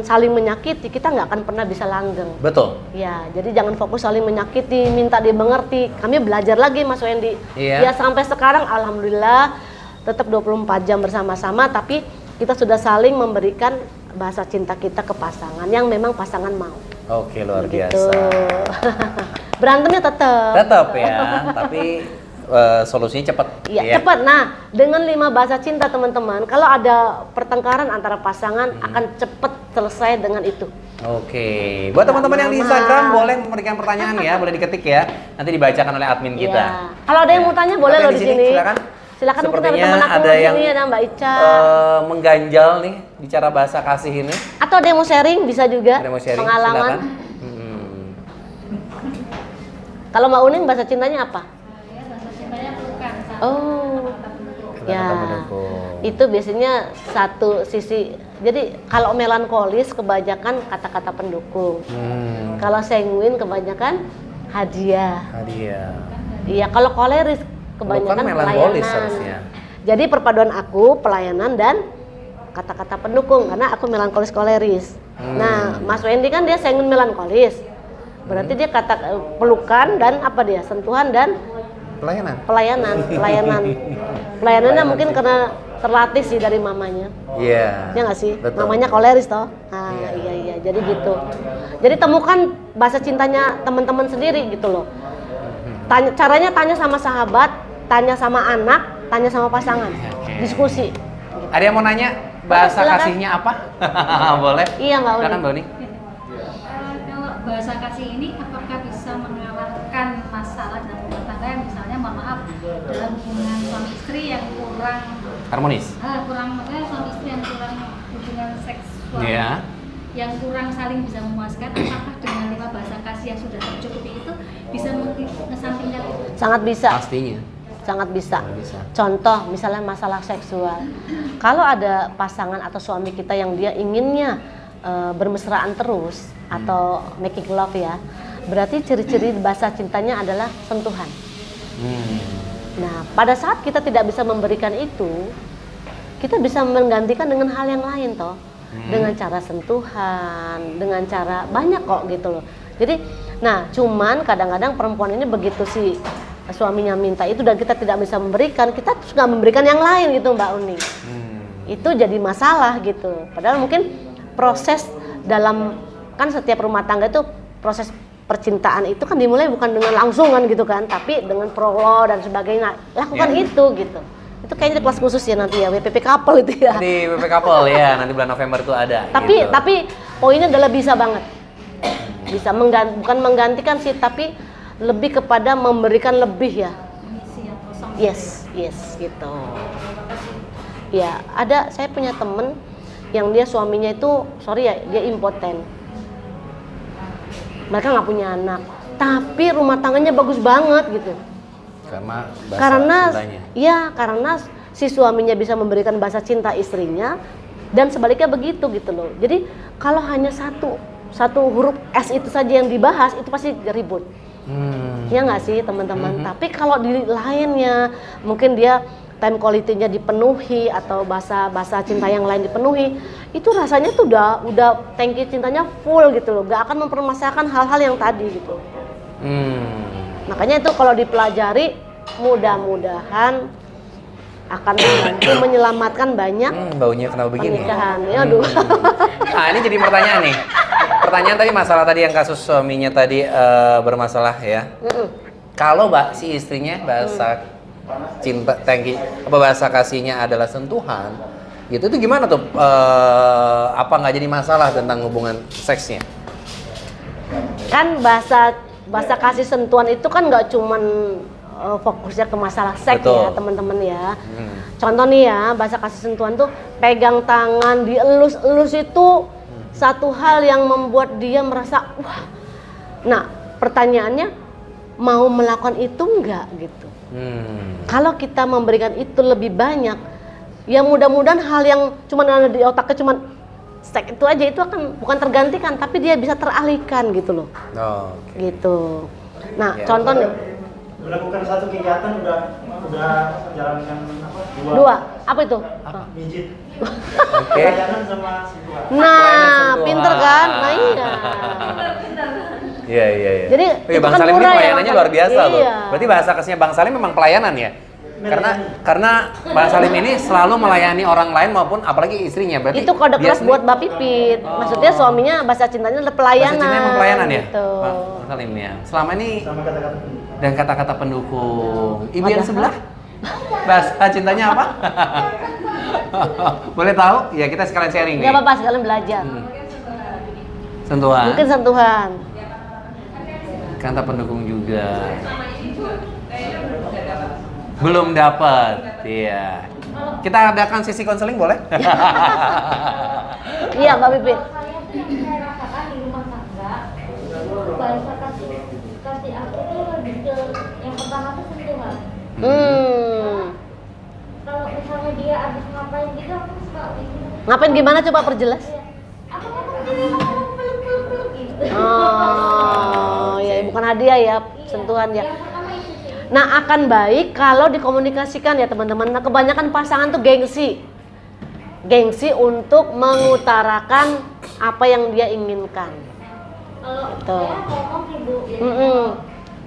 saling menyakiti, kita nggak akan pernah bisa langgeng. Betul. Ya, jadi jangan fokus saling menyakiti, minta dimengerti. Kami belajar lagi Mas Wendy. Iya. Ya sampai sekarang alhamdulillah tetap 24 jam bersama-sama, tapi kita sudah saling memberikan bahasa cinta kita ke pasangan yang memang pasangan mau. Oke, luar Gitu. biasa. Berantemnya tetap. Tetap ya, tapi solusinya cepat. Iya, ya. cepat. Nah, dengan 5 bahasa cinta teman-teman, kalau ada pertengkaran antara pasangan akan cepat selesai dengan itu. Oke, buat teman-teman yang di Instagram boleh memberikan pertanyaan ya, boleh diketik ya, nanti dibacakan oleh admin kita. Iya. Kalau ada yang mau tanya boleh Tapi loh yang di sini. Silakan. Silakan mungkin ada Sepertinya teman aku ada di yang sini, ada Mbak Ica. mengganjal nih bicara bahasa kasih ini. Atau ada yang mau sharing bisa juga Ada yang mau sharing, pengalaman. silakan. Kalau Mbak Uning bahasa cintanya apa? Bahasa cintanya pelukan. Oh. Ya. Kata-kata pendukung. Itu biasanya satu sisi. Jadi kalau melankolis kebanyakan kata-kata pendukung. Kalau sanguin kebanyakan hadiah. Hadiah. Iya, kalau koleris kebanyakan Pelukan melankolis pelayanan. harusnya. Jadi perpaduan aku pelayanan dan kata-kata pendukung karena aku melankolis koleris. Nah, Mas Wendy kan dia sanguin melankolis. Berarti dia pelukan dan apa dia? Sentuhan dan Pelayanan. Pelayanannya mungkin karena terlatih sih dari mamanya. Iya. Ya nggak sih? Betul. Mamanya koleris toh. Nah, Iya. iya. Jadi gitu. Jadi temukan bahasa cintanya teman-teman sendiri gitu loh. Caranya tanya sama sahabat, tanya sama anak, tanya sama pasangan, diskusi. Ada yang mau nanya bahasa Silakan. kasihnya apa? Boleh? Iya Mbak Uni. Silakan Mbak Uni. Kalau bahasa kasih ini apakah bisa mengalahkan masalah dalam rumah tangga yang misalnya mohon maaf dalam hubungan suami istri yang kurang Harmonis. maksudnya suami istri yang kurang hubungan seksual Iya. yang kurang saling bisa memuaskan, apakah dengan 5 bahasa kasih yang sudah tercukupi itu bisa mengesampingkan itu? Sangat bisa. Pastinya. Sangat bisa. Bisa. Contoh misalnya masalah seksual. Kalau ada pasangan atau suami kita yang dia inginnya bermesraan terus atau making love ya, berarti ciri-ciri bahasa cintanya adalah sentuhan. Nah, pada saat kita tidak bisa memberikan itu, kita bisa menggantikan dengan hal yang lain toh. Dengan cara sentuhan, dengan cara banyak kok gitu loh. Jadi, nah cuman kadang-kadang perempuan ini begitu si suaminya minta itu dan kita tidak bisa memberikan, kita terus nggak memberikan yang lain gitu Mbak Uni. Itu jadi masalah gitu. Padahal mungkin proses dalam, kan setiap rumah tangga itu proses percintaan itu kan dimulai bukan dengan langsung kan gitu kan, tapi dengan prolog dan sebagainya. Lakukan itu gitu. Itu kayaknya di kelas khusus ya nanti ya, WPP couple itu ya. Di WP Couple ya, nanti bulan November itu ada. Tapi gitu. tapi poinnya adalah bisa banget. Bisa bukan menggantikan sih, tapi lebih kepada memberikan lebih ya. Mengisi yang kosong. Yes gitu. Ya, ada saya punya temen yang dia suaminya itu sorry ya, dia impoten. Mereka nggak punya anak, tapi rumah tangganya bagus banget gitu. Karena bahasa Karena cintanya. ya karena si suaminya bisa memberikan bahasa cinta istrinya dan sebaliknya begitu gitu loh. Jadi kalau hanya satu huruf S itu saja yang dibahas itu pasti ribut. Ya nggak sih teman-teman. Tapi kalau di lainnya mungkin dia time quality-nya dipenuhi atau bahasa cinta yang lain dipenuhi, itu rasanya tuh udah tangki cintanya full gitu loh. Gak akan mempermasalahkan hal-hal yang tadi gitu. Makanya itu kalau dipelajari mudah-mudahan akan membantu menyelamatkan banyak Baunya kenapa begini? pernikahan. Ya, aduh. Nah ini jadi pertanyaan nih. Pertanyaan tadi masalah tadi yang kasus suaminya tadi bermasalah ya. Kalau si istrinya bahasa cinta tangki apa bahasa kasihnya adalah sentuhan, gitu itu gimana tuh? Apa nggak jadi masalah tentang hubungan seksnya? Kan bahasa kasih sentuhan itu kan nggak cuman fokusnya ke masalah seks. Betul. Ya teman-teman ya. Contoh nih ya, bahasa kasih sentuhan tuh pegang tangan, dielus-elus itu satu hal yang membuat dia merasa wah. Nah pertanyaannya mau melakukan itu enggak gitu. Kalau kita memberikan itu lebih banyak, ya mudah-mudahan hal yang cuma ada di otaknya cuma seks itu aja itu akan bukan tergantikan, tapi dia bisa teralihkan gitu loh. Oke. Gitu. Nah, Ya. contoh nih, Melakukan satu kegiatan udah jalankan dua, apa itu? mijit. Oke. Layanan sama sentuhan. Nah, sentuhan. pinter kan? Nah iya. Iya. Jadi, oh, iya, itu Bang kan Salim ini murah ya, pelayanannya Bang luar biasa Salim. loh. Iya. Berarti bahasa kasihnya Bang Salim memang pelayanan ya? Karena Bang Salim ini selalu melayani orang lain maupun apalagi istrinya. Berarti Itu kode dia kelas sendiri- buat Mbak Pipit. Maksudnya suaminya bahasa cintanya adalah pelayanan. Bahasa cintanya memang pelayanan ya? Gitu. Bang Salim ya. Selama ini Sama kata-kata pendukung. dan kata-kata pendukung. Ibu yang Padahal- sebelah bahasa cintanya apa? Boleh tahu? Ya kita sekalian sharing nih. Gak apa-apa, sekalian belajar. Sentuhan. Mungkin sentuhan. Kata pendukung juga. Belum dapat. Iya. Kita adakan sesi konseling boleh? Iya, Mbak Pipit. Saya rasakan di rumah tangga bahasa kasih aku tuh lebih ke yang pertama tuh sentuhan. Kalau misalnya dia habis ngapain gitu aku suka gitu. Ngapain gimana coba perjelas? Aku ngomong gini, ngomong peluk gitu. Oh, ya bukan hadiah ya, sentuhan ya. Yang pertama itu sih. Nah, akan baik kalau dikomunikasikan ya teman-teman. Nah, kebanyakan pasangan tuh gengsi. Gengsi untuk mengutarakan apa yang dia inginkan. Kalau Betul. saya ngomong sih Bu, jadi Mm-mm.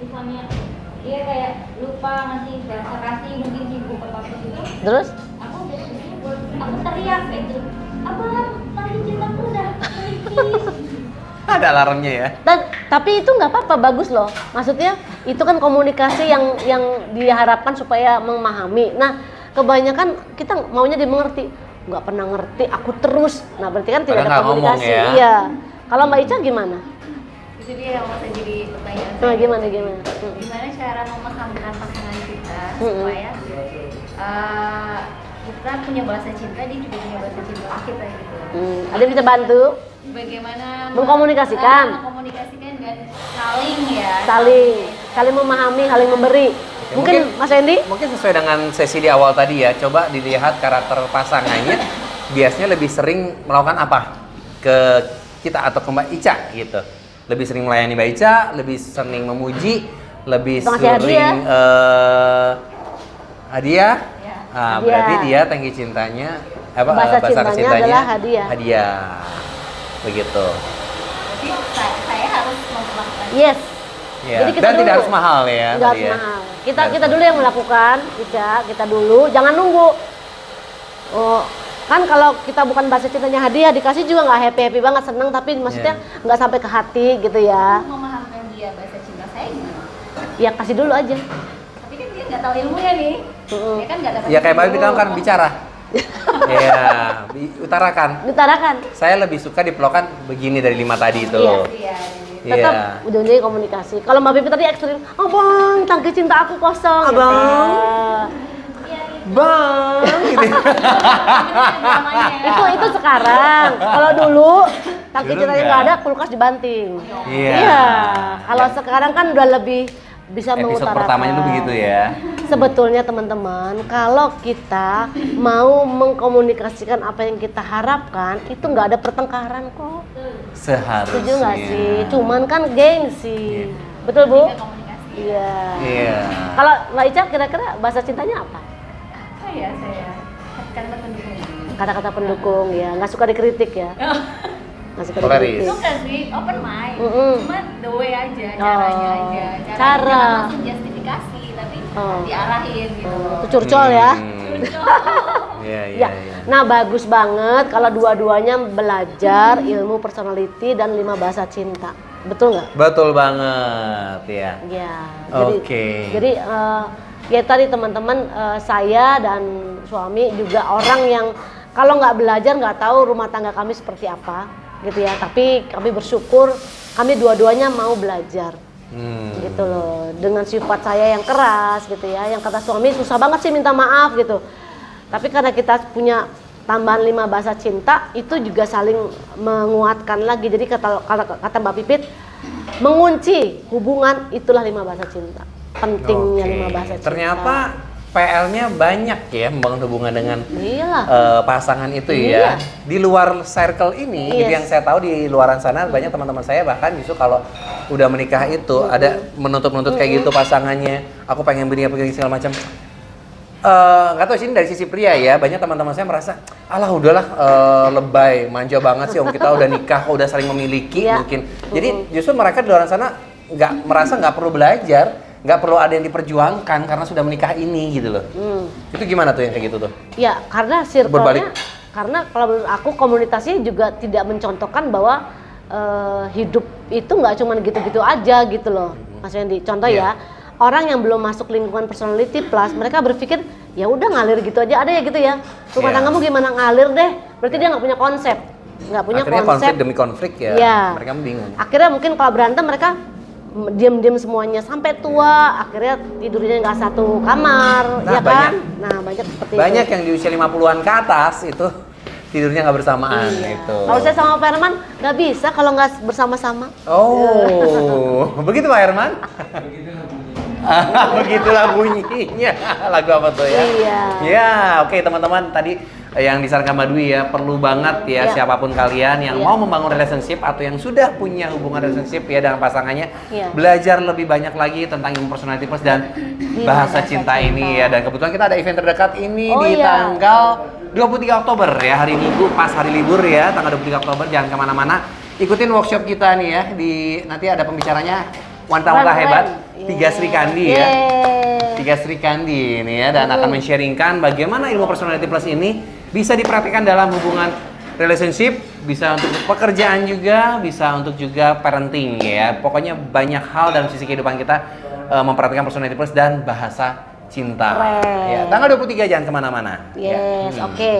misalnya dia kayak lupa ngasih bahasa kasih mungkin sibuk atau apa gitu. Terus? Aku teriak gitu. Abang, tadi cintaku udah menipis. Ada alarmnya ya. Tapi itu nggak apa-apa, bagus loh. Maksudnya itu kan komunikasi yang diharapkan supaya memahami. Nah, kebanyakan kita maunya dimengerti. Nggak pernah ngerti, aku terus. Nah, berarti kan tidak Padahal ada nggak ngomong komunikasi. ya. Iya. Kalau Mbak Ica gimana? Itu dia yang mau jadi pertanyaan Nah, saya. gimana? Gimana cara memahamkan pasangan kita Mm-mm. supaya kita punya bahasa cinta, dia juga punya bahasa cinta ke kita gitu. Ada bisa bantu? Bagaimana Mengkomunikasikan. mengkomunikasikan dan saling ya. Saling memahami, saling memberi. Ya, Mungkin Mas Hendy? Mungkin sesuai dengan sesi di awal tadi ya, coba dilihat karakter pasangannya biasanya lebih sering melakukan apa ke kita atau ke Mbak Ica gitu. Lebih sering melayani Mbak Ica, lebih sering memuji, lebih Ngasih sering hadiah. Ya. Ah, Hadiah. berarti dia tangki cintanya apa Bahasa bahasa cintanya adalah hadiah. Hadiah. Begitu. Jadi saya harus memperlakukan. Yes. Ya. Jadi kita Dan tidak dulu. harus mahal ya. Nggak tadi harus ya. mahal. Nggak Kita harus dulu yang melakukan, kita dulu, jangan nunggu. Oh, kan kalau kita bukan bahasa cintanya hadiah, dikasih juga nggak happy banget, seneng, tapi maksudnya nggak sampai ke hati gitu ya. Memahamkan dia bahasa cinta saya gimana? Ya kasih dulu aja. Tapi kan dia nggak tahu ilmunya nih. Mm-mm. Dia kan nggak dapat. Ya kayak Mbak ilmu. bilang kan bicara. Iya, utarakan. Ditarakan. Saya lebih suka diperlakukan begini dari 5 tadi itu. Iya. Iya. Tetap ujung-ujungnya komunikasi. Kalau Mbak Pipi tadi ekstrim, abang, tangki cinta aku kosong. Abang. Bang, gitu. Itu sekarang. Kalau dulu tangki Dulu cintanya enggak. nggak ada, kulkas dibanting. Iya. Kalau sekarang kan udah lebih bisa Episode mengutarakan. pertamanya tuh begitu ya. Sebetulnya teman-teman, kalau kita mau mengkomunikasikan apa yang kita harapkan, itu nggak ada pertengkaran kok. Seharusnya. Setuju nggak sih? Cuman kan gengsi. Betul Bu? Komunikasi. Iya. Iya. Kalau Mbak Ica kira-kira bahasa cintanya apa? Apa ya saya? Kata pendukung. Kata-kata pendukung ya, nggak suka dikritik ya. Nggak suka Toleris. dikritik. Suka sih, open mind. Mm-mm. Cuman the way aja, caranya Oh. aja. Cara. Jangan langsung justifikasi, tapi Oh. diarahin gitu. Itu curcol ya. Iya, iya, Ya. iya. Nah, bagus banget kalau dua-duanya belajar ilmu personality dan 5 bahasa cinta. Betul nggak? Betul banget ya. Ya. Oke. Jadi ya tadi teman-teman, saya dan suami juga orang yang kalau nggak belajar nggak tahu rumah tangga kami seperti apa, gitu ya. Tapi kami bersyukur kami dua-duanya mau belajar. Gitu loh, dengan sifat saya yang keras gitu ya, yang kata suami susah banget sih minta maaf gitu, tapi karena kita punya tambahan 5 bahasa cinta itu juga saling menguatkan lagi. Jadi kata Mbak Pipit, mengunci hubungan itulah 5 bahasa cinta, pentingnya Oke. 5 bahasa cinta. Ternyata PL-nya banyak ya membangun hubungan dengan Iyalah. pasangan itu Iya. ya. Di luar circle ini, Yes. gitu yang saya tahu di luaran sana banyak teman-teman saya bahkan justru kalau udah menikah itu ada menuntut-nuntut kayak gitu pasangannya. Aku pengen begini segala macam. Nggak tahu sih dari sisi pria ya, banyak teman-teman saya merasa, alah udahlah lebay, manja banget sih, om kita udah nikah, udah saling memiliki Iya. mungkin. Jadi justru mereka di luar sana nggak perlu belajar, nggak perlu ada yang diperjuangkan karena sudah menikah ini gitu loh. Itu gimana tuh yang kayak gitu tuh? Ya, karena circle-nya, Berbalik. karena kalau menurut aku komunitasnya juga tidak mencontohkan bahwa hidup itu nggak cuma gitu-gitu aja gitu loh, Mas Wendy. Contoh Iya. ya, orang yang belum masuk lingkungan personality plus, mereka berpikir ya udah ngalir gitu aja, ada ya gitu ya. Rumah Iya. tanggamu gimana ngalir deh? Berarti dia nggak punya konsep, nggak punya Akhirnya konflik demi konflik ya. Iya. Mereka bingung. Akhirnya mungkin kalau berantem mereka diam-diam semuanya sampai tua, akhirnya tidurnya nggak satu kamar, Nah, ya kan? banyak. Nah, banyak seperti Banyak itu. yang di usia 50-an ke atas itu tidurnya nggak bersamaan Iya. gitu. Kalau saya sama Pak Herman nggak bisa kalau nggak bersama-sama. Oh, begitu Pak Herman? Begitulah bunyinya. Lagu apa tuh ya? Iya. Ya, oke teman-teman, tadi yang disarankan Mbak Dwi ya, perlu banget ya Iya. siapapun kalian yang Iya. mau membangun relationship atau yang sudah punya hubungan relationship ya dengan pasangannya, Iya. belajar lebih banyak lagi tentang ilmu personality plus dan bahasa cinta ini ya. Dan kebetulan kita ada event terdekat ini Oh, di iya. tanggal 23 Oktober ya, hari Minggu pas hari libur ya, tanggal 23 Oktober. Jangan kemana-mana, ikutin workshop kita nih ya, nanti ada pembicaranya wanita-wanita hebat, Tiga Sri Kandi ya. Tiga Sri Kandi ini ya, dan akan men-sharingkan bagaimana ilmu personality plus ini bisa dipraktikkan dalam hubungan relationship, bisa untuk pekerjaan juga, bisa untuk juga parenting ya. Pokoknya banyak hal dalam sisi kehidupan kita memperhatikan personality plus dan bahasa cinta. Keren. Ya, tanggal 23 jangan kemana-mana. Yes, Ya. oke.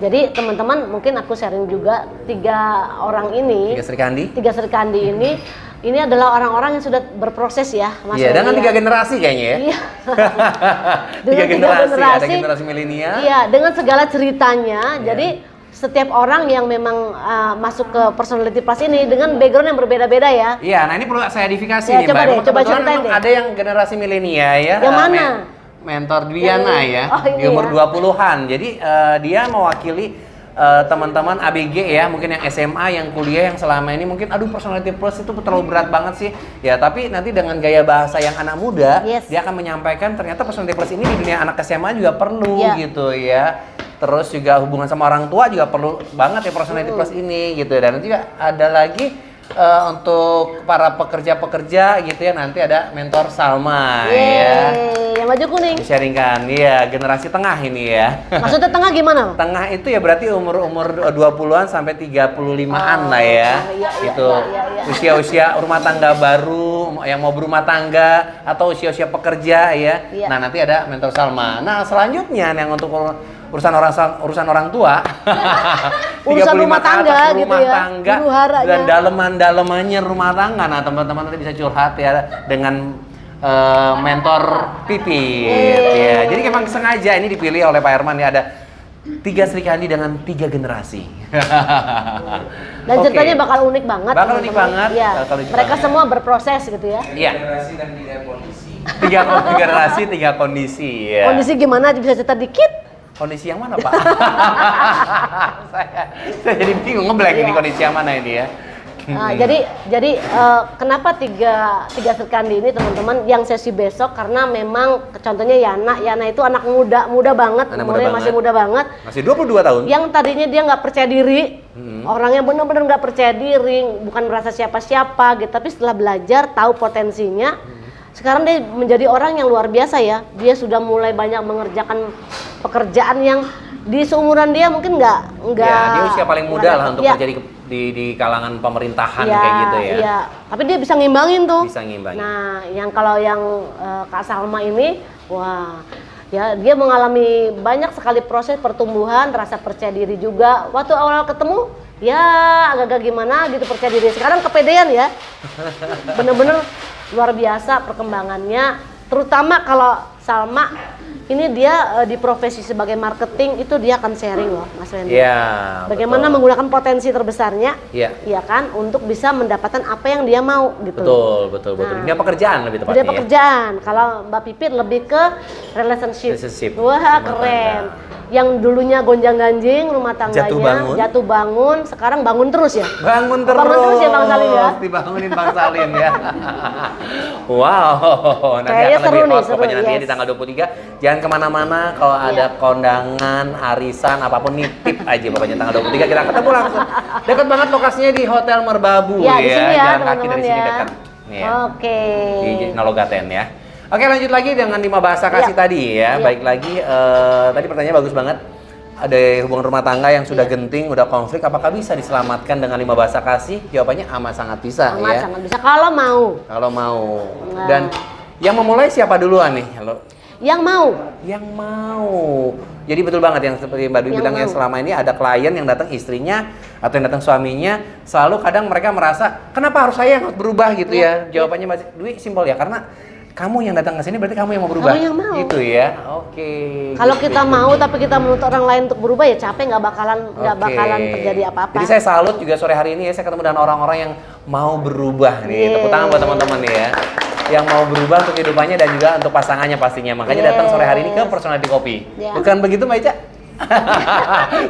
Jadi teman-teman mungkin aku sharing juga 3 orang ini. 3 Sri Kandi. 3 Sri Kandi ini adalah orang-orang yang sudah berproses ya, Mas Iya, Wendy dengan ya. 3 generasi kayaknya ya. Iya. Tiga Dengan 3 generasi, ada generasi milenial. Iya, dengan segala ceritanya. Jadi setiap orang yang memang masuk ke personality plus ini dengan background yang berbeda-beda ya. Iya, nah ini perlu saya edifikasi Ya, nih coba Mbak. deh, Memang coba kebetulan ceritain memang deh. ada yang generasi milenial ya. Yang mana? Mentor Dwiana ya, Oh, ini di umur ya. 20-an. Jadi dia mewakili teman-teman ABG ya, mungkin yang SMA, yang kuliah, yang selama ini mungkin aduh personality plus itu terlalu berat banget sih. Ya, tapi nanti dengan gaya bahasa yang anak muda, Yes. dia akan menyampaikan ternyata personality plus ini di dunia anak SMA juga perlu Ya. gitu ya. Terus juga hubungan sama orang tua juga perlu banget ya personality plus ini gitu. Dan juga ada lagi untuk para pekerja-pekerja gitu ya, nanti ada mentor Salma ya. Yeay, yang baju kuning. Sharingkan, iya generasi tengah ini ya. Maksudnya tengah gimana? Tengah itu ya berarti umur 20-an sampai 35-an lah ya. iya, Gitu. iya. Usia-usia rumah tangga baru, yang mau berumah tangga atau usia-usia pekerja ya. Iya. Nah, nanti ada mentor Salma. Nah, selanjutnya yang untuk urusan orang tua. Urusan 35 rumah ke atas, tangga gitu rumah ya, tangga huru-haranya. dan daleman-dalemannya rumah tangga. Nah, teman-teman nanti bisa curhat ya dengan mentor Pipit ya. Jadi memang sengaja ini dipilih oleh Pak Herman ya, ada 3 Sri Kandi dengan 3 generasi. Dan Oke. ceritanya bakal unik banget. Bakal unik teman-teman. banget, Iya. bakal unik Mereka banget. semua berproses gitu ya. Iya. generasi dan 3 kondisi. 3 generasi, 3 kondisi ya. Kondisi gimana bisa cerita dikit? Kondisi yang mana, Pak? saya jadi bingung ngeblank ini Iya. kondisi yang mana ini ya. Nah, jadi kenapa tiga Sri Kandi ini teman-teman yang sesi besok karena memang contohnya Yana itu anak muda banget, Anak muda umurnya banget. masih muda banget. Masih 22 tahun. Yang tadinya dia nggak percaya diri, orangnya benar-benar nggak percaya diri, bukan merasa siapa-siapa gitu. Tapi setelah belajar tahu potensinya, sekarang dia menjadi orang yang luar biasa ya. Dia sudah mulai banyak mengerjakan pekerjaan yang di seumuran dia mungkin nggak. Ya, dia usia paling muda lah untuk ya. kerja di kalangan pemerintahan Iya, kayak gitu ya. Iya, tapi dia bisa ngimbangin tuh. Bisa ngimbangin. Nah, kalau yang Kak Salma ini, wah, ya dia mengalami banyak sekali proses pertumbuhan, rasa percaya diri juga. Waktu awal ketemu, ya agak-agak gimana gitu percaya diri. Sekarang kepedean ya, bener-bener luar biasa perkembangannya. Terutama kalau Salma ini dia di profesi sebagai marketing itu dia akan sharing loh, Mas Wendy. Iya. Bagaimana betul. menggunakan potensi terbesarnya, Iya. ya kan, untuk bisa mendapatkan apa yang dia mau gitu. Betul. Nah, Dunia pekerjaan lebih tepatnya. Dia pekerjaan. Kalau Mbak Pipit lebih ke relationship. Relationship. Wah, Rumah keren. tangga. Yang dulunya gonjang-ganjing rumah tangganya, Jatuh bangun. sekarang bangun terus ya. Bangun terus. Bangun terus ya Bang Salim ya. Dibangunin Bang Salim ya. Wow. Nanti Kayaknya akan seru lebih nih, hot seru, pokoknya nanti yes. di tanggal 23. Jangan kemana-mana. Kalau ada kondangan, arisan, apapun nitip aja pokoknya tanggal 23 kita ketemu langsung. Dekat banget lokasinya di Hotel Merbabu Ya, di sini ya, Jalan kaki teman-teman dari sini ya. dekat. Nih ya. Oke. Di Nologaten ya. Oke, lanjut lagi dengan 5 bahasa kasih Iya. tadi ya. Iya. Baik lagi, tadi pertanyaan bagus banget. Ada hubungan rumah tangga yang sudah Iya. genting, udah konflik, apakah bisa diselamatkan dengan 5 bahasa kasih? Jawabannya amat sangat bisa Amat ya. sangat bisa kalau mau. Kalau mau. Nah. Dan yang memulai siapa duluan nih? Halo. Yang mau. Yang mau. Jadi betul banget yang seperti Mbak Dwi Yang bilang ya, mau. selama ini ada klien yang datang istrinya atau yang datang suaminya, selalu kadang mereka merasa kenapa harus saya yang harus berubah gitu ya. Jawabannya Mbak Dwi simpel ya, karena kamu yang datang ke sini berarti kamu yang mau berubah. Kamu yang mau. Gitu ya. Oke. Kalau gitu. kita mau tapi kita menuntut orang lain untuk berubah ya capek, nggak Oke. bakalan terjadi apa-apa. Jadi saya salut juga sore hari ini ya, saya ketemu dengan orang-orang yang mau berubah nih. Yeay. Tepuk tangan buat teman-teman nih ya. Yang mau berubah untuk kehidupannya dan juga untuk pasangannya pastinya. Makanya datang sore hari ini ke Yes. Personality Kopi. Ya. Bukan begitu Mbak Ica?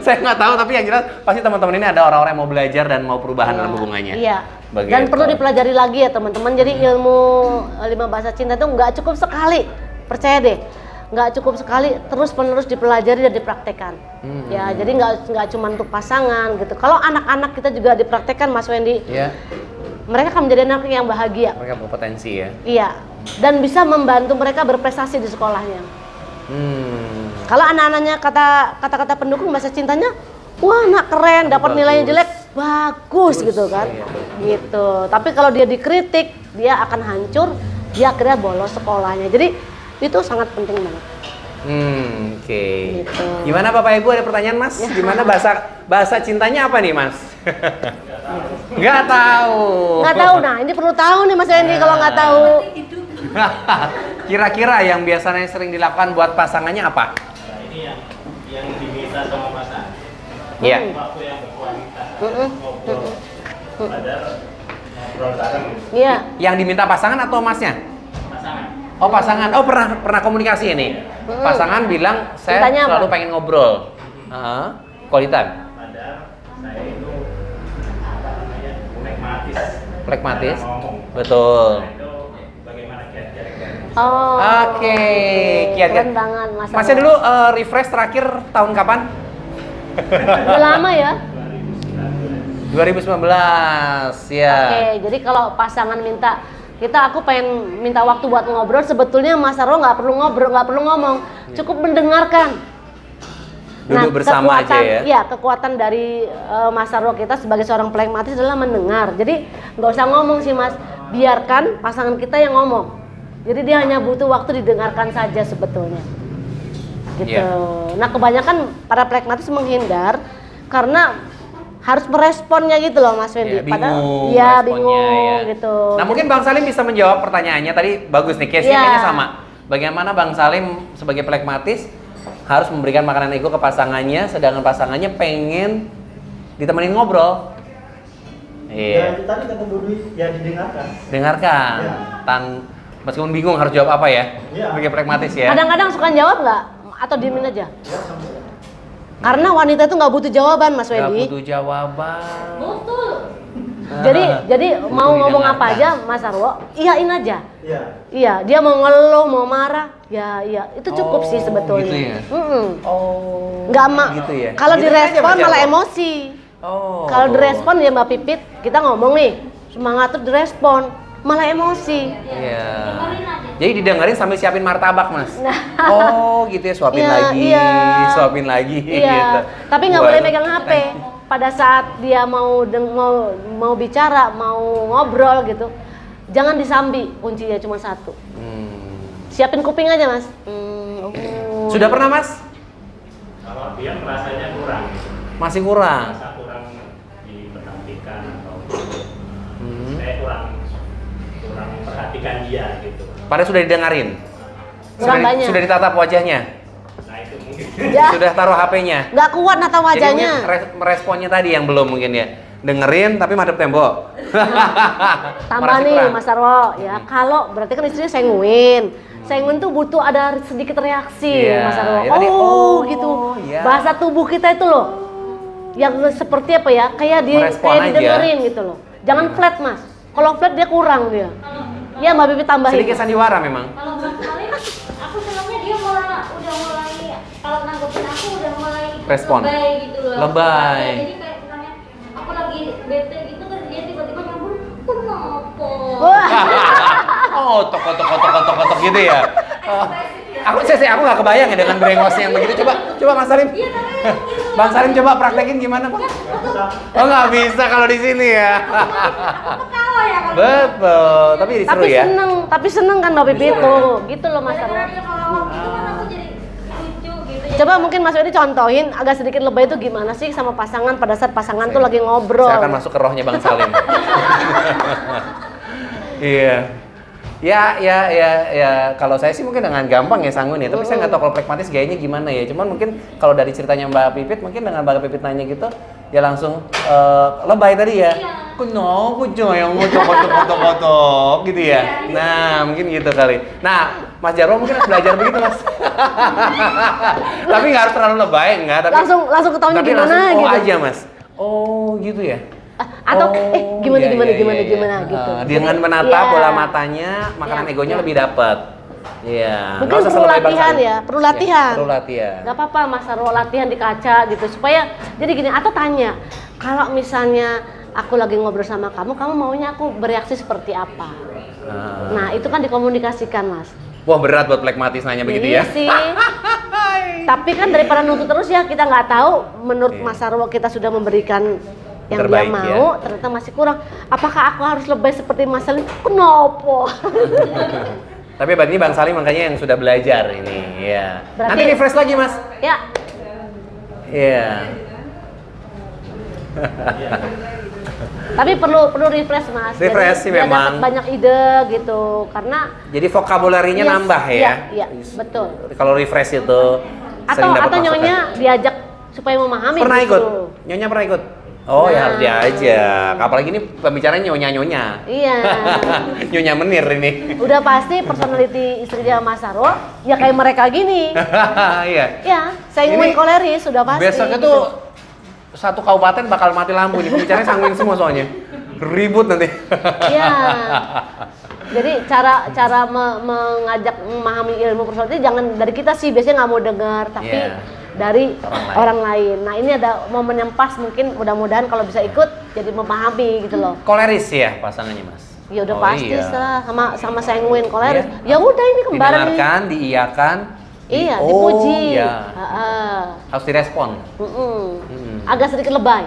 Saya nggak tahu, tapi yang jelas pasti teman-teman ini ada orang-orang yang mau belajar dan mau perubahan dalam hubungannya. Iya. Begitu. Dan perlu dipelajari lagi ya teman-teman. Jadi ilmu 5 bahasa cinta itu nggak cukup sekali. Percaya deh. Nggak cukup sekali, terus-menerus dipelajari dan dipraktekkan. Ya, jadi nggak cuma untuk pasangan gitu. Kalau anak-anak kita juga dipraktekkan Mas Wendy, Iya. mereka akan menjadi anak yang bahagia. Mereka berpotensi ya. Iya. Dan bisa membantu mereka berprestasi di sekolahnya. Kalau anak-anaknya kata-kata pendukung bahasa cintanya wah nak keren, dapat nilainya Bagus. jelek, bagus gitu kan. Iya. Gitu. Tapi kalau dia dikritik, dia akan hancur, dia akhirnya bolos sekolahnya. Jadi itu sangat penting banget. Oke. Gitu. Gimana Bapak Ibu, ada pertanyaan Mas? Gimana bahasa cintanya apa nih Mas? Nggak tahu. Nggak tahu, nah ini perlu tahu nih Mas Wendy kalau nggak tahu. Kira-kira yang biasanya sering dilakukan buat pasangannya apa? Nah, ini yang diminta sama pasangan. Iya. Waktu yang berkualitas. Mm-mm. Ngobrol. Padahal ngobrol bareng gitu. Iya. Yang diminta pasangan atau Masnya? Pasangan. Oh pasangan. Oh pernah komunikasi ini. Pasangan bilang saya Mintanya selalu apa? pengen ngobrol. Quality time. Padahal saya itu apa namanya pragmatis. Pragmatis. Cara ngomong. Betul. Nah, itu bagaimana kiat-kiat? Oh. Oke, kiat-kiat. Keren banget Mas. Masnya dulu refresh terakhir tahun kapan? Udah lama ya. 2019 ya. Oke, jadi kalau pasangan aku pengen minta waktu buat ngobrol, sebetulnya Mas Arwo nggak perlu ngobrol, nggak perlu ngomong, cukup mendengarkan. Duduk bersama aja ya. Iya, kekuatan dari Mas Arwo kita sebagai seorang pragmatis adalah mendengar. Jadi nggak usah ngomong sih Mas, biarkan pasangan kita yang ngomong. Jadi dia hanya butuh waktu didengarkan saja sebetulnya. Gitu. Iya. Nah kebanyakan para pragmatis menghindar karena harus meresponnya gitu loh Mas Wendy. Ya, bingung ya responnya, bingung ya. gitu. Nah mungkin Bang Salim bisa menjawab pertanyaannya tadi, bagus nih, case-nya Iya. kayaknya sama. Bagaimana Bang Salim sebagai pragmatis harus memberikan makanan ego ke pasangannya, sedangkan pasangannya pengen ditemenin ngobrol. Ya Iya. itu tadi kata Bu Dwi, ya didengarkan. Dengarkan. Iya. Meskipun bingung harus jawab apa ya? Iya. Sebagai pragmatis ya. Kadang-kadang suka jawab nggak? Atau diemin aja? Ya sampai. Karena wanita itu nggak butuh jawaban Mas Gak Wendy. butuh jawaban. Betul. Jadi mau Butuh ngomong apa didengarkan. aja Mas Arwo, iyain aja. Iya. Iya, dia mau ngeluh, mau marah, ya iya, itu cukup sih sebetulnya. Gitu ya? Mm-mm. Oh. Nggak gitu ya. Kalau Gitu aja, direspon Mas malah Jarwo. emosi. Oh. Kalau direspon ya Mbak Pipit, kita ngomong nih, semangat tuh direspon, malah emosi. Iya. Dengerin aja. Jadi didengerin sambil siapin martabak, Mas. Nah. Oh, gitu ya, suapin Iya, lagi, iya. suapin lagi gitu. Iya, tapi nggak Waduh. boleh megang HP. Pada saat dia mau bicara, mau ngobrol gitu, jangan disambi. Kuncinya cuma satu. Siapin kuping aja Mas. Sudah pernah, Mas? Kalau dia merasanya kurang, gitu. Masih kurang. Merasa kurang diperhatikan atau Hmm. saya kurang perhatikan dia gitu. Padahal sudah didengarin. Kurang banyak. Sudah ditatap wajahnya. Nah itu mungkin. Ya, Sudah taruh HP-nya. nggak kuat nata Jadi wajahnya. mungkin meresponnya tadi yang belum mungkin ya. Dengerin tapi madep tembok. Tambah Merasa nih kurang. Mas Arwo, ya kalau berarti kan istrinya senguin. Senguin tuh butuh ada sedikit reaksi Iya, Mas Arwo. ya tadi, Gitu. iya. Bahasa tubuh kita itu loh. Yang seperti apa ya? Kayak Merespon kayak aja. didengerin gitu loh. Jangan flat Mas. Kalau flat dia kurang dia. Ya Mbak Bibi tambahin. Sedikit sandiwara memang. Kalau Bang Salim, aku senangnya dia udah mulai kalau nanggepin aku udah mulai Respon. lebay gitu loh. Lebay. Jadi kayak misalnya aku lagi bete gitu kan dia tiba-tiba nyambung, kenapa? Wah. Oh, tok gitu ya. Oh, aku nggak kebayang ya dengan brengosnya yang begitu. Coba Mas Salim. Iya tapi emang gitu. Bang Salim coba praktekin gimana, Bang? Oh, nggak bisa kalau di sini ya. Aku ketawa ya kalau Betul, tapi jadi seru ya. Tapi seneng kan Mbak Bibi Bisa, tuh. Gitu loh Mas Arwo. Gara-gara dia kalau ngomong gitu kan aku jadi lucu gitu. Coba mungkin Mas Wedi contohin agak sedikit lebay itu gimana sih sama pasangan pada saat pasangan tuh lagi ngobrol. Saya akan masuk ke rohnya Bang Salim. Iya. Ya, kalau saya sih mungkin dengan gampang ya sangguin ya, tapi saya nggak tahu kalau pragmatis gayanya gimana ya. Cuman mungkin kalau dari ceritanya Mbak Pipit, mungkin dengan Mbak Pipit nanya gitu, ya langsung lebay tadi ya. Kenapa yang ngotok gitu ya. Nah, mungkin gitu kali. Nah, Mas Jarwo mungkin harus belajar begitu, Mas. Tapi nggak harus terlalu lebay, enggak. Tapi Langsung ketahuannya tapi gimana langsung, gitu. aja, Mas. Oh, gitu ya. Atau gimana gitu. Dengan menatap Iya. bola matanya, makanan Iya, egonya iya. lebih dapat. Iya. Mungkin Nggak usah perlu selebay Bang latihan Salim. ya, perlu latihan. Iya, perlu latihan. Gak apa-apa Mas Arwo latihan di kaca gitu supaya jadi gini atau tanya kalau misalnya aku lagi ngobrol sama kamu maunya aku bereaksi seperti apa? Nah itu kan dikomunikasikan Mas. Wah berat buat pragmatis nanya begitu Iya ya. sih. Tapi kan daripada nuntut terus ya, kita nggak tahu menurut Iya. Mas Sarwo kita sudah memberikan yang Terbaik, dia mau, ternyata masih kurang. Apakah aku harus lebih seperti Mas Salim? Kenapa? Tapi berarti Bang Salim makanya yang sudah belajar ini, ya. Berarti- Nanti refresh lagi, Mas. Ya, Iya. tapi perlu refresh Mas. Refresh sih biar memang. dapat banyak ide gitu, karena Jadi vokabularinya Yes, nambah ya. iya, betul. Kalau refresh itu sering dapat atau masukan. nyonya diajak supaya memahami. Pernah ikut? gitu. Nyonya pernah ikut? Oh ya Nah. harus diajak. Apalagi ini pembicaranya nyonya-nyonya. Iya. Nyonya menir ini. Udah pasti personality istri dia Mas Sarwo ya kayak mereka gini. Iya. Ya, sanguin Ini koleris sudah pasti. Besoknya gitu. tuh satu kabupaten bakal mati lampu nih. Pembicaranya sanguin semua soalnya. Ribut nanti. Iya. Jadi cara mengajak memahami ilmu personality jangan dari kita sih, biasanya nggak mau dengar, tapi Iya. dari Orang orang lain. Nah ini ada momen yang pas, mungkin mudah-mudahan kalau bisa ikut jadi memahami gitu loh. Koleris ya pasangannya, Mas. Ya udah Oh, pasti iya. lah, sama sanguin koleris. Iya. Ya udah ini kembaran nih. Didengarkan, diiyakan. Iya, Oh, dipuji. iya. Ha-ha. Harus direspon. Mm-mm. Agak sedikit lebay.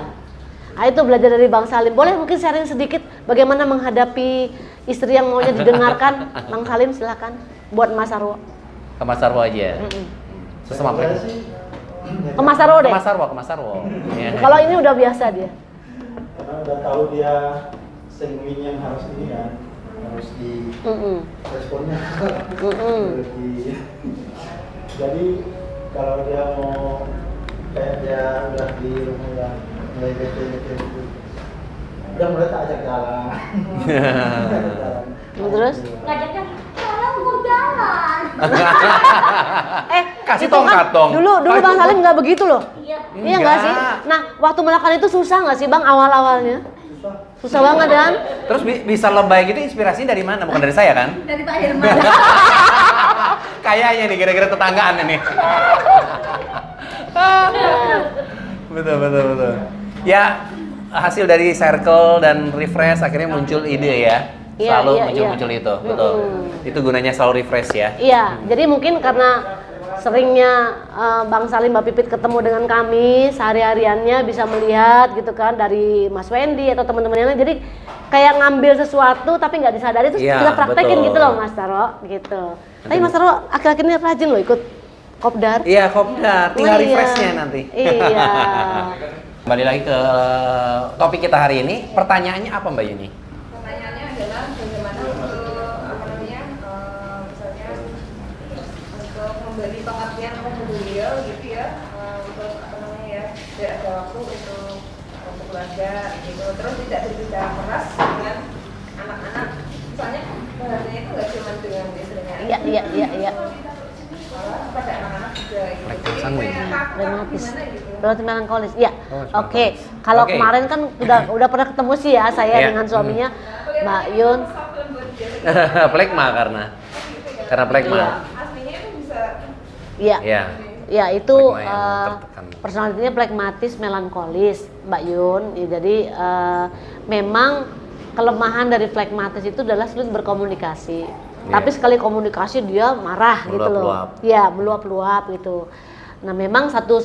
Nah, itu belajar dari Bang Salim. Boleh mungkin sharing sedikit bagaimana menghadapi istri yang maunya didengarkan? Bang Salim silakan. Buat Mas Sarwo. Ke Mas Sarwo aja. Mm-mm. Sesama Saya pres. sih, Ke Mas Sarwo Ke deh. Mas Sarwo, ke Mas Sarwo. Iya. Kalau ini udah biasa dia. karena udah tahu dia sanguin yang harus ini kan, harus di Mm-mm. responnya. Mm-mm. Harus di- Jadi kalau dia mau kayak dia udah di rumah udah mulai bete gitu, udah mulai tak ajak jalan. Ajak jalan. Terus? Ngajaknya, tolong mau jalan. Kasih itu kan tongkat dong. Dulu Bang Salim nggak begitu loh. Iya. Iya nggak sih? Nah, waktu melakukan itu susah nggak sih Bang awal-awalnya? Susah. Susah banget kan? Terus bisa lebay gitu inspirasinya dari mana? Bukan dari saya kan? Dari Pak Herman. Kayaknya nih kira-kira tetanggaan ini. betul. Ya hasil dari circle dan refresh akhirnya muncul ide ya. Iya, Selalu iya, muncul iya. itu, betul. Itu gunanya selalu refresh ya. Iya, jadi mungkin karena seringnya Bang Salim, Mbak Pipit ketemu dengan kami sehari-hariannya bisa melihat gitu kan dari Mas Wendy atau teman-teman yang lain, jadi kayak ngambil sesuatu tapi nggak disadari terus Iya, kita praktekin betul. gitu loh Mas Taro gitu. Tapi Mas Taro akhir-akhir ini rajin loh ikut kopdar. Iya, kopdar. Tinggal Oh, iya. refreshnya nanti. Iya. Kembali lagi ke topik kita hari ini. Pertanyaannya apa Mbak Yuni? Pertanyaannya adalah bagaimana untuk apa namanya misalnya untuk memberi pengertian kepada beliau gitu ya untuk apa namanya ya tidak ada waktu untuk keluarga gitu terus tidak berbicara keras dengan anak-anak misalnya bahasanya itu nggak cuma dengan istrinya Iya. malah pada anak-anak juga gitu Like jadi sanguin. kayak takut Dramatis. gimana gitu Berarti melankolis. Iya. Oh, Oke. melankolis. Kalau Oke. kemarin kan udah pernah ketemu sih ya saya Iya. dengan suaminya Mbak Yun. Plekma karena plekma. Iya. aslinya itu bisa Iya. Iya. Ya itu Plekma yang tertekan. personalitinya plekmatis melankolis Mbak Yun. Ya, jadi memang kelemahan dari plekmatis itu adalah sulit berkomunikasi. Iya. Tapi sekali komunikasi dia marah gitu loh. Meluap-luap. Ya meluap-luap gitu. Nah memang satu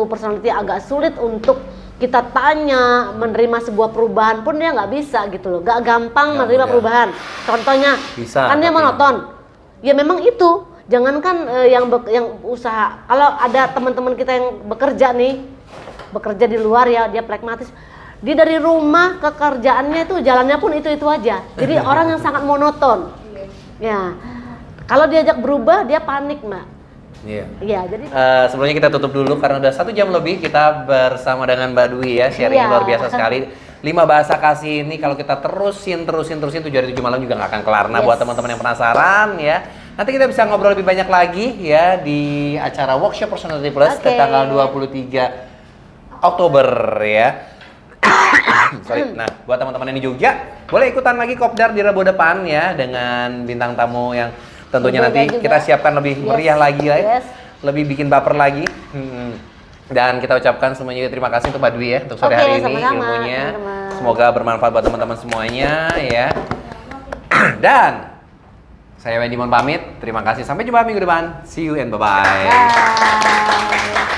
personality agak sulit untuk kita tanya menerima sebuah perubahan pun dia nggak bisa gitu loh. Gak gampang Nggak menerima mudah. perubahan. Contohnya Bisa, kan dia tapi- monoton. Ya memang itu. Jangankan yang usaha. Kalau ada teman-teman kita yang bekerja nih, bekerja di luar ya, dia pragmatis. Dia dari rumah ke kerjaannya itu jalannya pun itu aja. Jadi orang yang sangat monoton. Ya. Kalau diajak berubah dia panik, Mbak. Iya. Iya, jadi Sebelumnya kita tutup dulu karena udah 1 jam lebih kita bersama dengan Mbak Dwi ya, sharingnya Iya. luar biasa sekali. 5 bahasa kasih ini kalau kita terusin 7 hari 7 malam juga nggak akan kelar. Nah, Yes. buat teman-teman yang penasaran ya, nanti kita bisa ngobrol lebih banyak lagi ya di acara Workshop Personality Plus Oke. tanggal 23 Oktober ya. Sorry. Nah, buat teman-teman yang di Jogja, boleh ikutan lagi kopdar di Rabu depan ya dengan bintang tamu yang tentunya Berbeda nanti juga. kita siapkan lebih Yes. meriah lagi ya. Yes. Lebih bikin baper lagi. Dan kita ucapkan semuanya terima kasih untuk Mbak Dwi ya untuk sore Oke, hari ini sama-sama, ilmunya. teman-teman. Semoga bermanfaat buat teman-teman semuanya ya. Dan Saya Wendy mohon pamit. Terima kasih. Sampai jumpa minggu depan. See you and bye-bye. Bye.